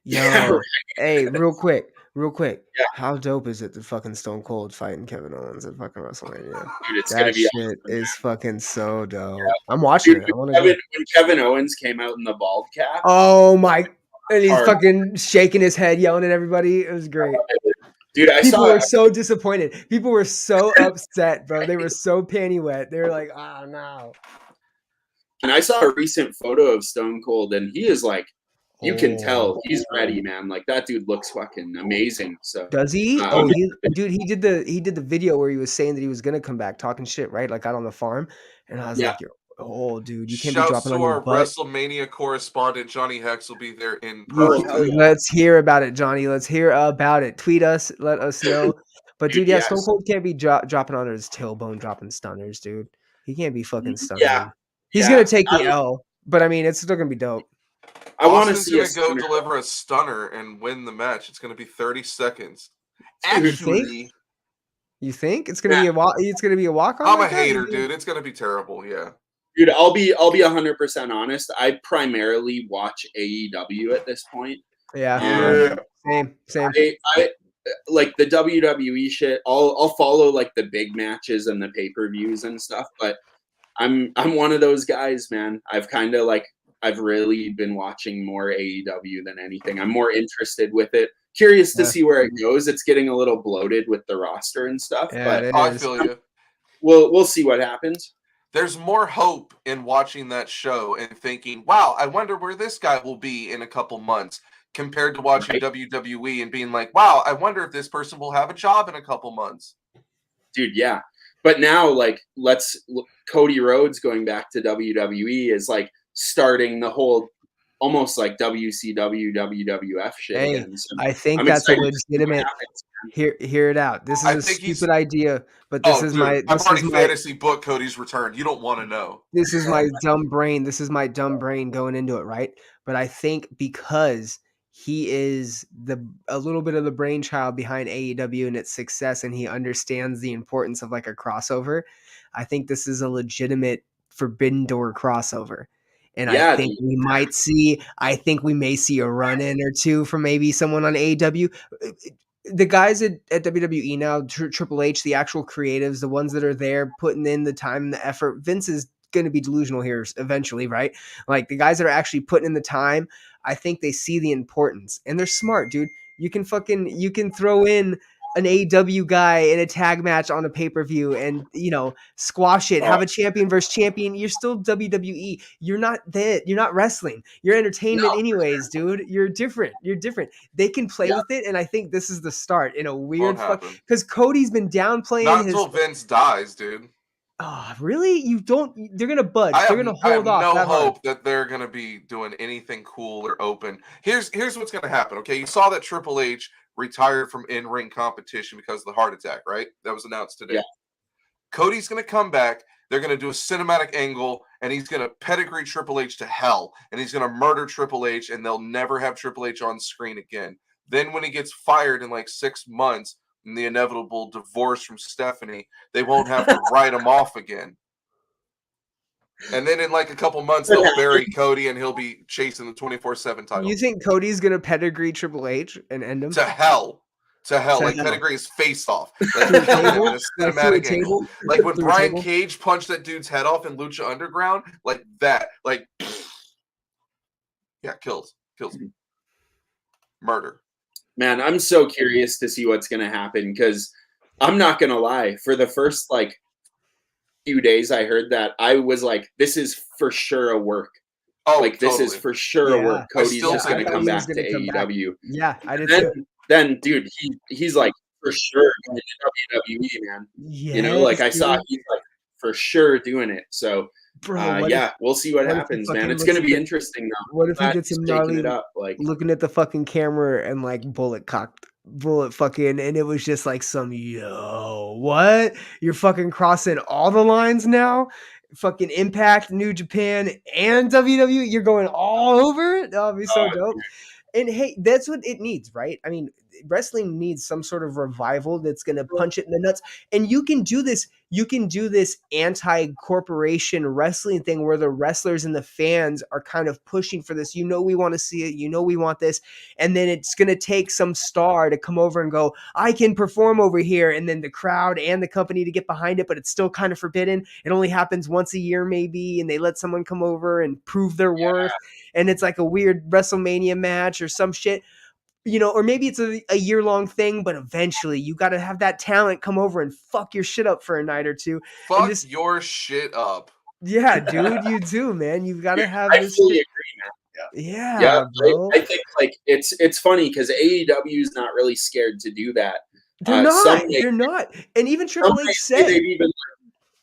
Yo, Yeah, right. hey, real quick. Yeah. How dope is it that fucking Stone Cold fighting Kevin Owens at fucking WrestleMania? Dude, it's gonna That be shit awesome, man. is fucking so dope. I'm watching Dude, it. I want to. when Kevin Owens came out in the bald cap, Oh my! And he's Hard. fucking shaking his head, yelling at everybody. It was great. dude, People were so disappointed. People were so upset, bro. They were so panty wet. They were like, "Oh no!" and I saw a recent photo of Stone Cold, and he is like, you can tell he's ready, man. Like that dude looks fucking amazing. So Does he? Dude, he did the video where he was saying that he was gonna come back, talking shit, right? Like out on the farm, and I was like, dude, you can't be Shouts dropping to on your our butt. WrestleMania correspondent Johnny Hex will be there in person. Let's hear about it, Johnny. Let's hear about it. Tweet us, let us know. But dude, Stone Cold can't be dropping on his tailbone, dropping stunners, dude. He can't be fucking stunned. Yeah. He's Yeah. gonna take the L, but I mean, it's still gonna be dope. I want to Austin's see a gonna go stunner. deliver a stunner and win the match. It's gonna be 30 seconds. Dude, Actually, You think it's gonna be a walk? It's gonna be a walk on. I'm like a that? hater, dude. It's gonna be terrible. Yeah. Dude, I'll be 100% honest. I primarily watch AEW at this point. Yeah. Same. I like the WWE shit. I'll follow like the big matches and the pay-per-views and stuff, but I'm one of those guys, man. I've really been watching more AEW than anything. I'm more interested with it. Curious to see where it goes. It's getting a little bloated with the roster and stuff, Yeah, but it I is. feel you. we'll see what happens. There's more hope in watching that show and thinking, wow, I wonder where this guy will be in a couple months, compared to watching Right. WWE and being like, wow, I wonder if this person will have a job in a couple months. Dude, yeah. But now, like, Cody Rhodes going back to WWE is like starting the whole almost like WCW, WWF shit Hey, again. So I think I'm that's a excited to see what legitimate. happens. Hear it out. This I is a think he's- stupid idea, but this is dude, my. I've This already is my. fantasy booked Cody's return. You don't want to know. This is my dumb brain. This is my dumb brain going into it, right? But I think because he is a little bit of the brainchild behind AEW and its success, and he understands the importance of like a crossover. I think this is a legitimate Forbidden Door crossover. And Yeah, I think dude. we might see. I think we may see a run in or two from maybe someone on AEW. The guys at WWE now, Triple H, the actual creatives, the ones that are there putting in the time and the effort. Vince is going to be delusional here eventually, right? Like the guys that are actually putting in the time, I think they see the importance and they're smart, dude. You can throw in an AEW guy in a tag match on a pay-per-view and, squash it, have a champion versus champion. You're still WWE. You're not that. You're not wrestling. You're entertainment anyways, dude. You're different. They can play with it, and I think this is the start in a weird Won't happen. because Cody's been downplaying Not his. until Vince dies, dude. Oh, really? You don't? They're gonna budge. I They're have, gonna I have hold off. no that hard. hope that they're going to be doing anything cool or open. Here's what's going to happen. Okay, you saw that Triple H retired from in-ring competition because of the heart attack, right? That was announced today. Yeah. Cody's going to come back. They're going to do a cinematic angle, and he's going to pedigree Triple H to hell, and he's going to murder Triple H, and they'll never have Triple H on screen again. Then when he gets fired in like 6 months, and the inevitable divorce from Stephanie, they won't have to write him off again. And then in like a couple months, they'll bury Cody and he'll be chasing the 24/7 title. You think Cody's gonna pedigree Triple H and end him? To hell. To hell. To Like hell. pedigree his face off. Like, Through a kill him table? in a Like through a cinematic angle. table? Like when Through a Brian table? Cage punched that dude's head off in Lucha Underground, like that. Like, yeah, kills. Murder. Man, I'm so curious to see what's going to happen because I'm not going to lie. For the first like few days I heard that, I was like, this is for sure a work. Oh, Like, this is totally. for sure a work. I Cody's still just think going to I come thought he back was to gonna come back. AEW. Yeah, I did too. Then, dude, he's like for sure going to WWE, man. You know, like I saw he's like for sure doing it. So Bro, yeah, we'll see what what if he happens, man. fucking It's gonna looks be at- interesting though. What if he Glad gets he's him taking gnarly it up? Like, looking at the fucking camera and like bullet fucking, and it was just like some what? You're fucking crossing all the lines now? Fucking Impact, New Japan, and WWE. You're going all over it. That'll be so dope. And hey, that's what it needs, right? I mean, wrestling needs some sort of revival that's going to punch it in the nuts. And you can do this. You can do this anti-corporation wrestling thing where the wrestlers and the fans are kind of pushing for this. We want to see it. We want this. And then it's going to take some star to come over and go, I can perform over here. And then the crowd and the company to get behind it, but it's still kind of forbidden. It only happens once a year maybe. And they let someone come over and prove their worth. And it's like a weird WrestleMania match or some shit, or maybe it's a year-long thing, but eventually you got to have that talent come over and fuck your shit up for a night or two. Fuck your shit up. Yeah, dude, you do, man. You've got to have I this fully shit. agree, man. Yeah, bro. I think like it's funny because AEW is not really scared to do that. They're not. And even Triple H said they've even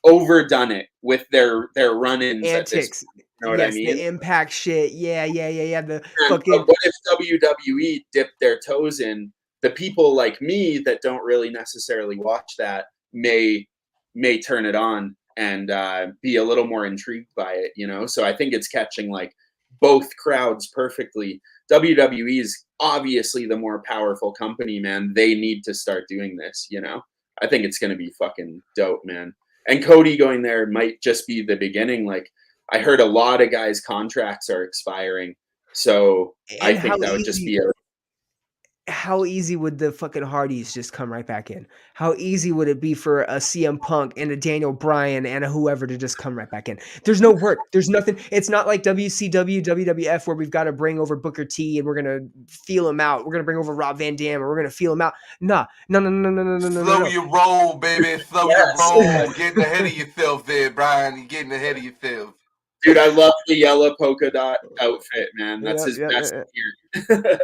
overdone it with their run-ins at this antics. point. You know what I Yes, mean? the Impact shit. Yeah. The And, fucking. but what if WWE dipped their toes in? The people like me that don't really necessarily watch that may turn it on and be a little more intrigued by it, you know? So I think it's catching like both crowds perfectly. WWE is obviously the more powerful company, man. They need to start doing this, you know? I think it's going to be fucking dope, man. And Cody going there might just be the beginning. Like, I heard a lot of guys' contracts are expiring. So I And think that would just be a how easy would the fucking Hardys just come right back in? How easy would it be for a CM Punk and a Daniel Bryan and a whoever to just come right back in? There's no work. There's nothing. It's not like WCW, WWF where we've got to bring over Booker T and we're going to feel him out. We're going to bring over Rob Van Dam and we're going to feel him out. No. Slow your roll, baby. Slow your roll. Getting ahead of yourself there, Brian. You're getting ahead of yourself. Dude, I love the yellow polka dot outfit, man. That's his best gear.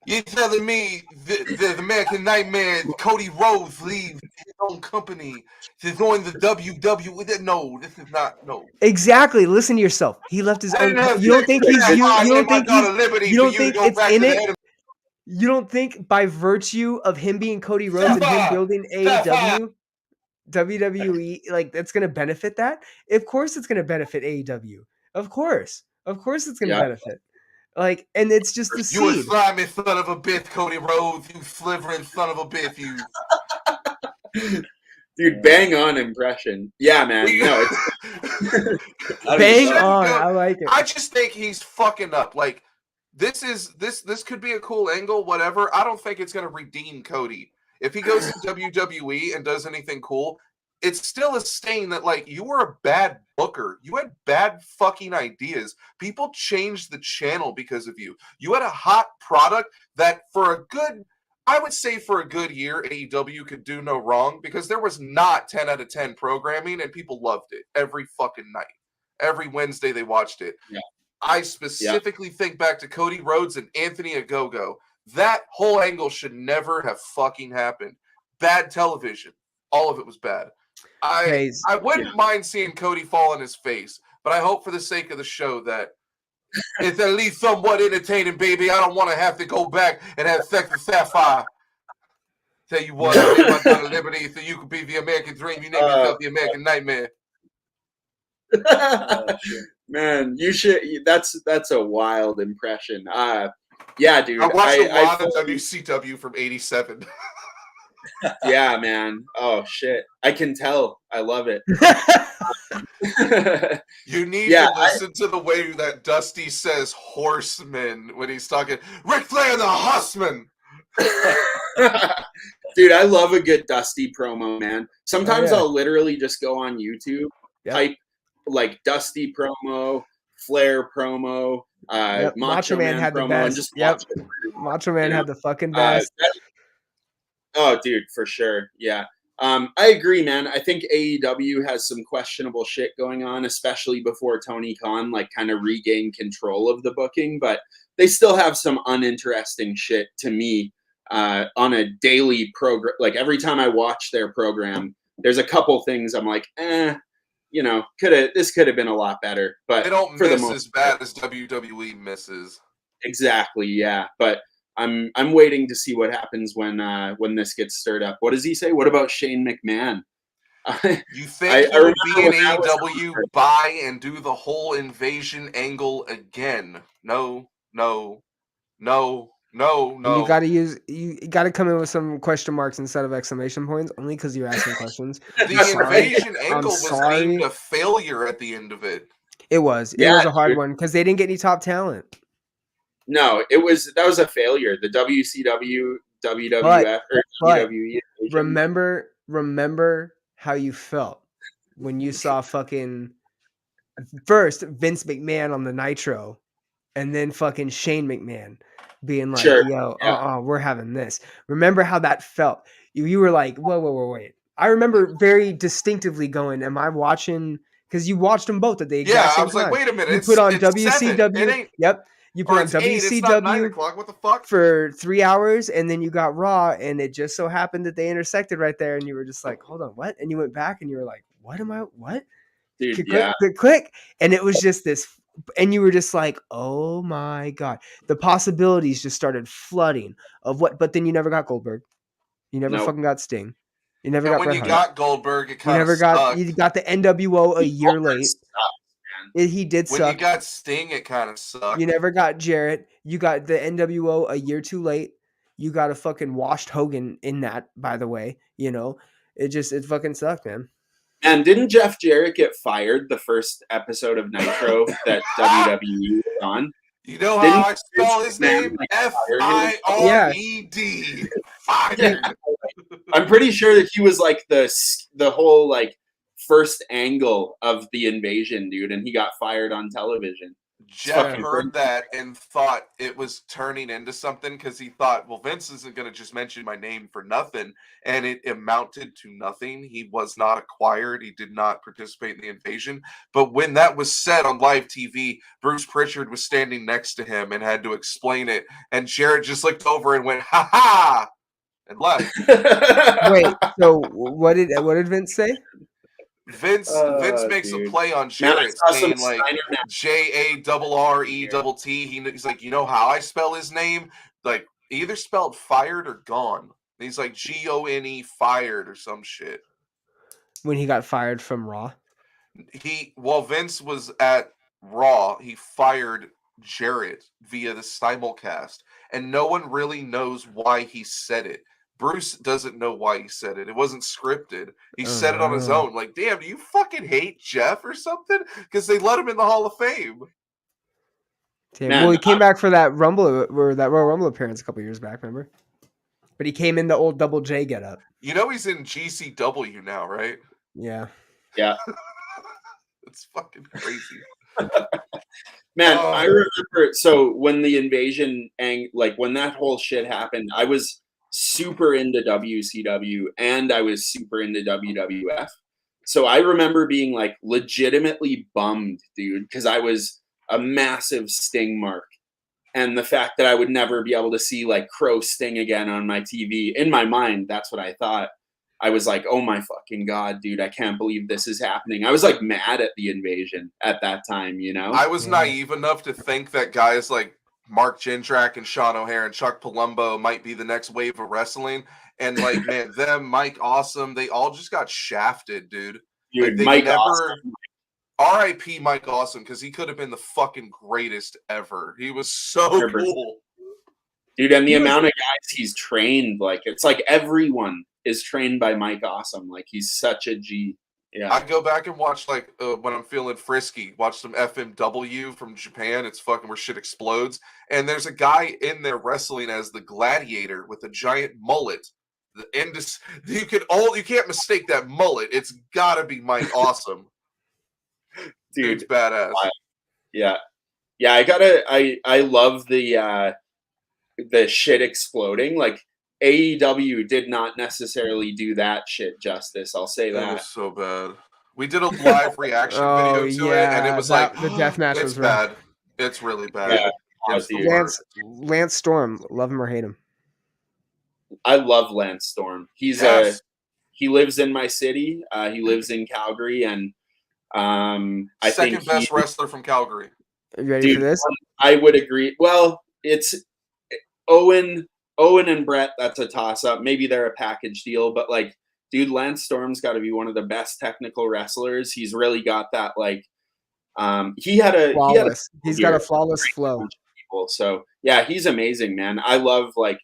You're telling me the American Nightmare, Cody Rhodes, leaves his own company to join the WWE? No, this is not. No. Exactly. Listen to yourself. He left his own. You don't think he's you don't think it's in it. You don't think by virtue of him being Cody Rhodes and him building AEW, WWE, like that's going to benefit that? Of course it's going to benefit AEW. Of course it's going to benefit. Like, and it's just the You seed. a slimy son of a bitch, Cody Rhodes. You slivering son of a bitch, you. Dude, bang on impression. Yeah, man. No, it's bang on. I like it. I just think he's fucking up. Like, this could be a cool angle, whatever. I don't think it's gonna redeem Cody. If he goes to WWE and does anything cool, it's still a stain that, like, you were a bad booker. You had bad fucking ideas. People changed the channel because of you. You had a hot product that for a good year, AEW could do no wrong because there was not 10 out of 10 programming and people loved it every fucking night. Every Wednesday they watched it. Yeah. I specifically think back to Cody Rhodes and Anthony Ogogo. That whole angle should never have fucking happened. Bad television. All of it was bad. I wouldn't mind seeing Cody fall on his face, but I hope for the sake of the show that it's at least somewhat entertaining, baby. I don't want to have to go back and have sex with Sapphire. Tell you what, I live my liberty so you could be the American dream. You name yourself the American Nightmare. Man, you should. That's a wild impression. Yeah, dude. I watched a lot of WCW from '87. Yeah, man. Oh shit, I can tell. I love it. You need to listen to the way that Dusty says "horseman" when he's talking. Ric Flair the Horseman. Dude, I love a good Dusty promo, man. Sometimes I'll literally just go on YouTube, type like Dusty promo, Flair promo, Macho Man had promo, the best. and just watch it. Macho Man had the fucking best. Oh, dude, for sure. Yeah. I agree, man. I think AEW has some questionable shit going on, especially before Tony Khan like kind of regained control of the booking, but they still have some uninteresting shit to me on a daily program. Like every time I watch their program, there's a couple things I'm like, you know, this could have been a lot better. But they don't miss as bad as WWE misses. Exactly, yeah. But I'm waiting to see what happens when this gets stirred up. What does he say? What about Shane McMahon? You think he would be in AEW, buy and do the whole invasion angle again? No. You gotta come in with some question marks instead of exclamation points, only because you're asking questions. The invasion angle was deemed a failure at the end of it. It was. It was a hard one because they didn't get any top talent. No, that was a failure. The WCW, WWF, or WWE. Remember how you felt when you saw fucking first Vince McMahon on the Nitro, and then fucking Shane McMahon being like, we're having this. Remember how that felt? You were like, whoa, wait. I remember very distinctively going, am I watching? Because you watched them both at the exact same time. Like, wait a minute. You put on WCW. Yep. You put on WCW what the fuck? for 3 hours, and then you got Raw, and it just so happened that they intersected right there, and you were just like, hold on, what? And you went back, and you were like, what? Dude, click. And it was just this, and you were just like, oh my God. The possibilities just started flooding of what, but then you never got Goldberg. You never fucking got Sting. You never And got when Bret you Hart. got Goldberg, it You kind of never got. sucked. You got the NWO a year Goldberg late. sucks, man. He did When you suck. got Sting, it kind of sucked. You never got Jarrett. You got the NWO a year too late. You got a fucking washed Hogan in that, by the way. You know, it fucking sucked, man. And didn't Jeff Jarrett get fired the first episode of Nitro that WWE was on? You know how Didn't I spell his name? like, fire him? F-I-R-E-D. Fired. Yeah. I'm pretty sure that he was like the whole like first angle of the invasion, dude, and he got fired on television. Jeff fucking heard that and thought it was turning into something because he thought, well, Vince isn't going to just mention my name for nothing. And it amounted to nothing. He was not acquired. He did not participate in the invasion. But when that was said on live TV, Bruce Pritchard was standing next to him and had to explain it. And Jarrett just looked over and went, ha ha, and left. Wait, so what did Vince say? Vince makes dude. a play on Man, I Jarrett saw some saying like Steiner match. JARRETT. He's like, you know how I spell his name? Like either spelled fired or gone. And he's like GONE fired or some shit. When he got fired from Raw. While Vince was at Raw, he fired Jarrett via the simulcast, and no one really knows why he said it. Bruce doesn't know why he said it. It wasn't scripted. He said it on his own. Like, damn, do you fucking hate Jeff or something? Because they let him in the Hall of Fame. Damn. Man, Well, he came back for that Royal Rumble appearance a couple years back, remember? But he came in the old Double J getup. You know he's in GCW now, right? Yeah. Yeah. It's fucking crazy. Man, I remember. So when the invasion like when that whole shit happened, I was super into WCW and I was super into WWF. So I remember being like legitimately bummed, dude, because I was a massive Sting mark. And the fact that I would never be able to see like Crow Sting again on my TV, in my mind, that's what I thought. I was like, oh my fucking God, dude, I can't believe this is happening. I was like mad at the invasion at that time, you know? I was naive enough to think that guys like Mark Jindrak and Sean O'Hare and Chuck Palumbo might be the next wave of wrestling. And like, man, them, Mike Awesome, they all just got shafted, dude. Dude, Like, Mike Awesome. R.I.P. Mike Awesome, because he could have been the fucking greatest ever. He was so 100%. cool. Dude, and the amount of guys he's trained, like, it's like everyone is trained by Mike Awesome. Like, he's such a G. Yeah. I go back and watch, like, when I'm feeling frisky, watch some FMW from Japan. It's fucking where shit explodes. And there's a guy in there wrestling as the Gladiator with a giant mullet. You can't mistake that mullet. It's gotta be Mike Awesome. Dude's badass. Yeah. Yeah, I love the shit exploding. Like, AEW did not necessarily do that shit justice. I'll say that. That was so bad. We did a live reaction video to it, and it was like the death match it's was rough. bad. It's really bad. Yeah. It's the worst. Lance Storm, love him or hate him. I love Lance Storm. He lives in my city. He lives in Calgary, and I think second best wrestler from Calgary. Are you ready for this? I would agree. Well, it's Owen and Brett. That's a toss up. Maybe they're a package deal, but like, dude, Lance Storm's got to be one of the best technical wrestlers. He's really got that like. He's got a flawless flow. So yeah, he's amazing, man. I love like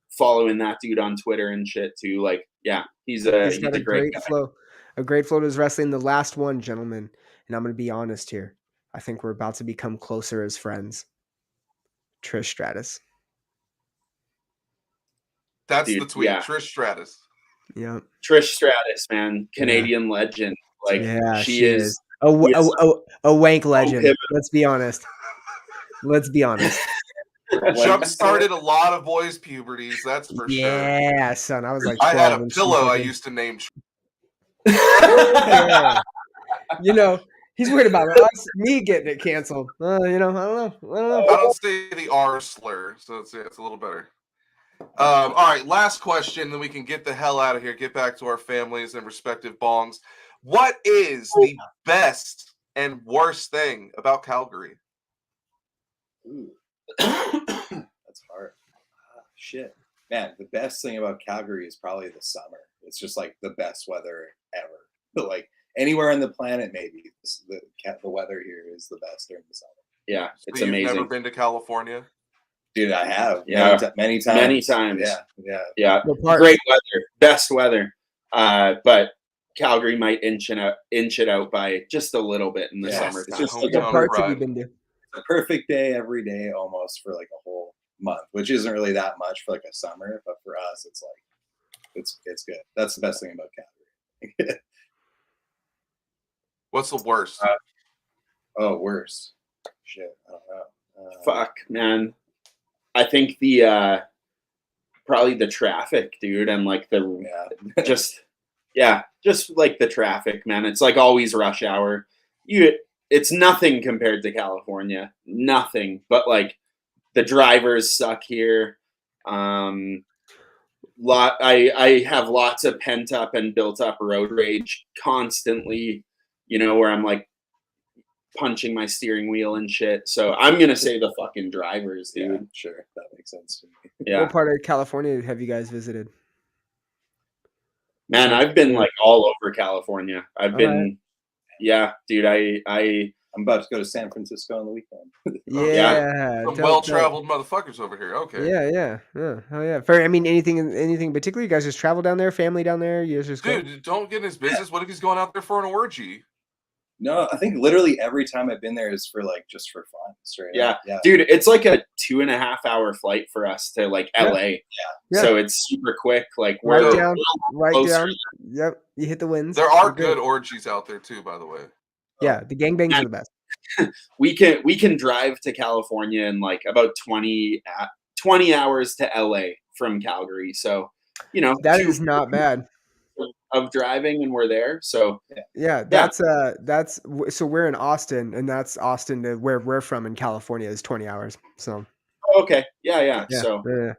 following that dude on Twitter and shit too. Like, yeah, he's got a great guy. flow. A great flow to his wrestling. The last one, gentlemen, and I'm going to be honest here. I think we're about to become closer as friends. Trish Stratus. That's Dude, the tweet. yeah. Trish Stratus. Yeah. Trish Stratus, man, Canadian legend. Like, she is a wank legend. Let's be honest. Jump started a lot of boys' puberties. That's for sure. Yeah, son. I was like, I had a pillow I used to name. You know, he's worried about me getting it canceled. I don't know. I don't say the R slur, so it's a little better. All right, last question, then we can get the hell out of here, get back to our families and respective bongs. What is the best and worst thing about Calgary? Ooh. That's hard. Shit. Man, the best thing about Calgary is probably the summer. It's just like the best weather ever. But like anywhere on the planet, maybe the weather here is the best during the summer. Yeah, it's So you've amazing. never been to California? Dude, I have. Yeah. Many times. Many times. Yeah. What part? Great weather, best weather. But Calgary might inch it out by just a little bit in the Yes, summertime. it's just Hometown like What parts have you pride. been to? a perfect day every day almost for like a whole month, which isn't really that much for like a summer, but for us it's like it's good. That's the best thing about Calgary. What's the worst? Oh, worse. Shit, I don't know. Fuck, man. I think the probably the traffic, dude, and like the Yeah. just like the traffic, man. It's like always rush hour. It's nothing compared to California. Nothing. But like the drivers suck here. I have lots of pent up and built up road rage constantly, where I'm like punching my steering wheel and shit. So I'm gonna say the fucking drivers, dude. Yeah, sure. That makes sense to me. Yeah. What part of California have you guys visited? Man, I've been like all over California. I've been, yeah, dude. I'm about to go to San Francisco on the weekend. Yeah, Some dope, well-traveled motherfuckers over here. dope. Okay. Yeah. Oh yeah. I mean, anything in particular? You guys just travel down there, family down there. You guys just go? Dude, don't get in his business. What if he's going out there for an orgy? No, I think literally every time I've been there is for like just for fun. Straight Yeah. up. Yeah. Dude, it's like a 2.5 hour flight for us to like Yeah. LA. Yeah. So it's super quick. Like Right we're down. closer. Down. Yep. You hit the winds. There are You're good orgies out there too, by the way. Yeah, the gangbangs are the best. We can drive to California in like about 20 hours to LA from Calgary. So, That is not bad. of driving, and we're there. So Yeah, so we're in Austin, and that's Austin to where we're from in California is 20 hours. So okay, yeah. yeah. So yeah.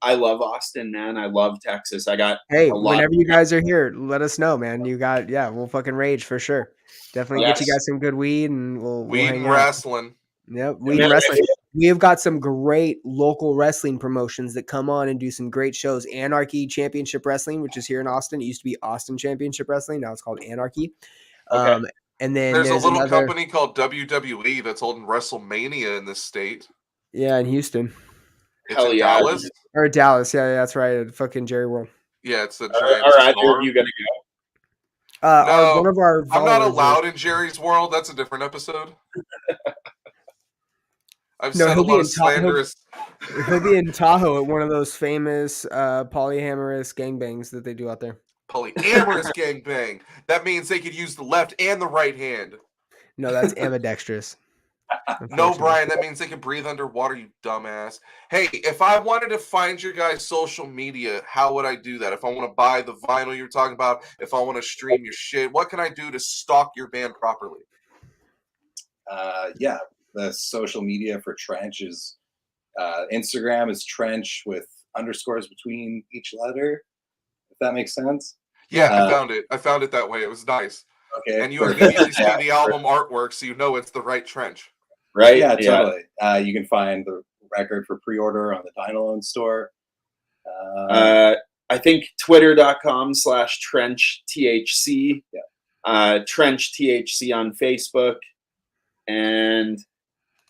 I love Austin, man. I love Texas. I got Hey, a lot. whenever you guys are here, let us know, man. We'll fucking rage for sure. Definitely get you Yes. guys some good weed, and we'll Weed hang and out. wrestling. Yep, weed Man, and wrestling. We have got some great local wrestling promotions that come on and do some great shows. Anarchy Championship Wrestling, which is here in Austin. It used to be Austin Championship Wrestling. Now it's called Anarchy. Okay. And then There's a little another, company called WWE that's holding WrestleMania in this state. Yeah, in Houston. It's Hell in yeah. Dallas. Or Dallas. Yeah, that's right. Fucking Jerry World. Yeah, it's the Are giant either store. of you gonna go? No, One of our I'm not followers allowed in Jerry's world. That's a different episode. I've No, said a he'll be lot in of slanderous. He'll be in Tahoe at one of those famous polyamorous gangbangs that they do out there. Polyamorous gangbang. That means they could use the left and the right hand. No, that's ambidextrous. No, Brian, that means they can breathe underwater, you dumbass. Hey, if I wanted to find your guys' social media, how would I do that? If I want to buy the vinyl you're talking about, if I want to stream your shit, what can I do to stalk your band properly? Yeah, the social media for Trench is Instagram is Trench with underscores between each letter, if that makes sense. Yeah, I found it. I found it that way. It was nice. Okay. And you perfect. immediately see the album artwork, so you know it's the right Trench. Right? Yeah, totally. You can find the record for pre-order on the Dynalone store. I think twitter.com/TrenchTHC. Trench THC on Facebook and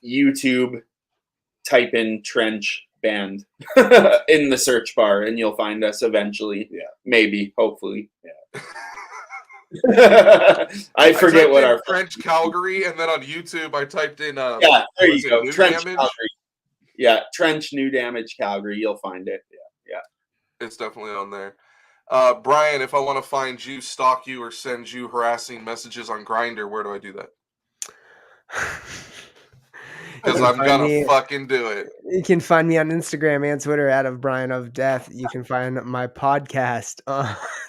YouTube. Type in Trench Band in the search bar, and you'll find us eventually. Yeah. Maybe, hopefully. Yeah. I forget what our Trench Calgary, and then on YouTube I typed in there you go. New Trench Damage? Calgary. Yeah, Trench New Damage Calgary. You'll find it. Yeah. It's definitely on there. Brian, if I want to find you, stalk you, or send you harassing messages on Grindr, where do I do that? Because I'm gonna fucking do it. You can find me on Instagram and Twitter @ Brian of Death. You can find my podcast,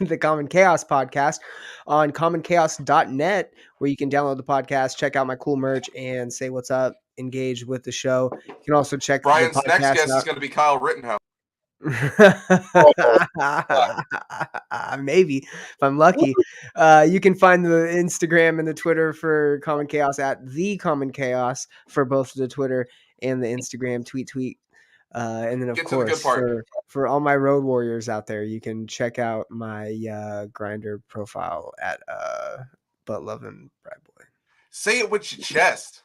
the Common Chaos podcast, on commonchaos.net, where you can download the podcast, check out my cool merch, and say what's up, engage with the show. You can also check Brian's the podcast next guest out. is going to be Kyle Rittenhouse. Maybe if I'm lucky. You can find the Instagram and the Twitter for Common Chaos @ The Common Chaos for both the Twitter and the Instagram. Tweet. And then, of Get to the good course, part. for all my road warriors out there, you can check out my Grinder profile at Butt Lovin' Bry Boy. Say it with your chest.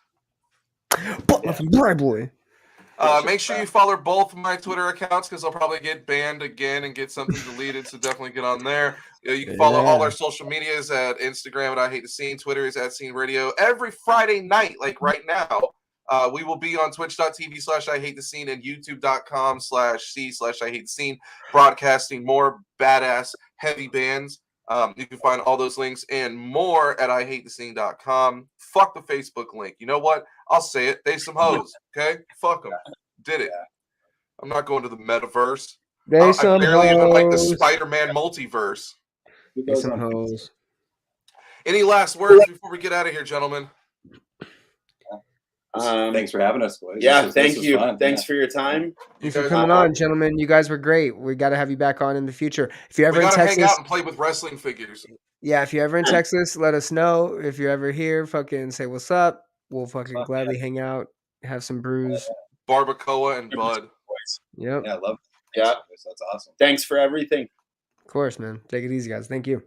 Butt Lovin' Bry Boy. Make sure you follow both my Twitter accounts because I'll probably get banned again and get something deleted. So definitely get on there. You can follow all our social medias at Instagram at iHateTheScene. Twitter is at Scene Radio. Every Friday night, like right now, we will be on twitch.tv/iHateTheScene and youtube.com/c/iHateTheScene, broadcasting more badass heavy bands. You can find all those links and more at iHateTheScene.com. Fuck the Facebook link. You know what? I'll say it. They some hoes. Okay? Fuck them. Did it. I'm not going to the metaverse. They some I barely even like the hoes. Spider-Man multiverse. They some hoes. Any last words before we get out of here, gentlemen? Thanks for having us, boys. Yeah, This thank was you. fun. Thanks for your time. Thanks for coming on, gentlemen. You guys were great. We got to have you back on in the future. If you're ever We in gotta hang Texas, out and play with wrestling figures. yeah, if you're ever in Texas, let us know. If you're ever here, fucking say what's up. We'll fucking gladly hang out, have some brews. Barbacoa and Bud. Yep. Yeah, I love it. Yeah. That's awesome. Thanks for everything. Of course, man. Take it easy, guys. Thank you.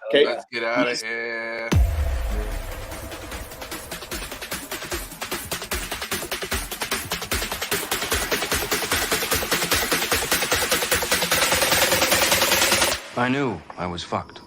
Okay. Let's get out of here. I knew I was fucked.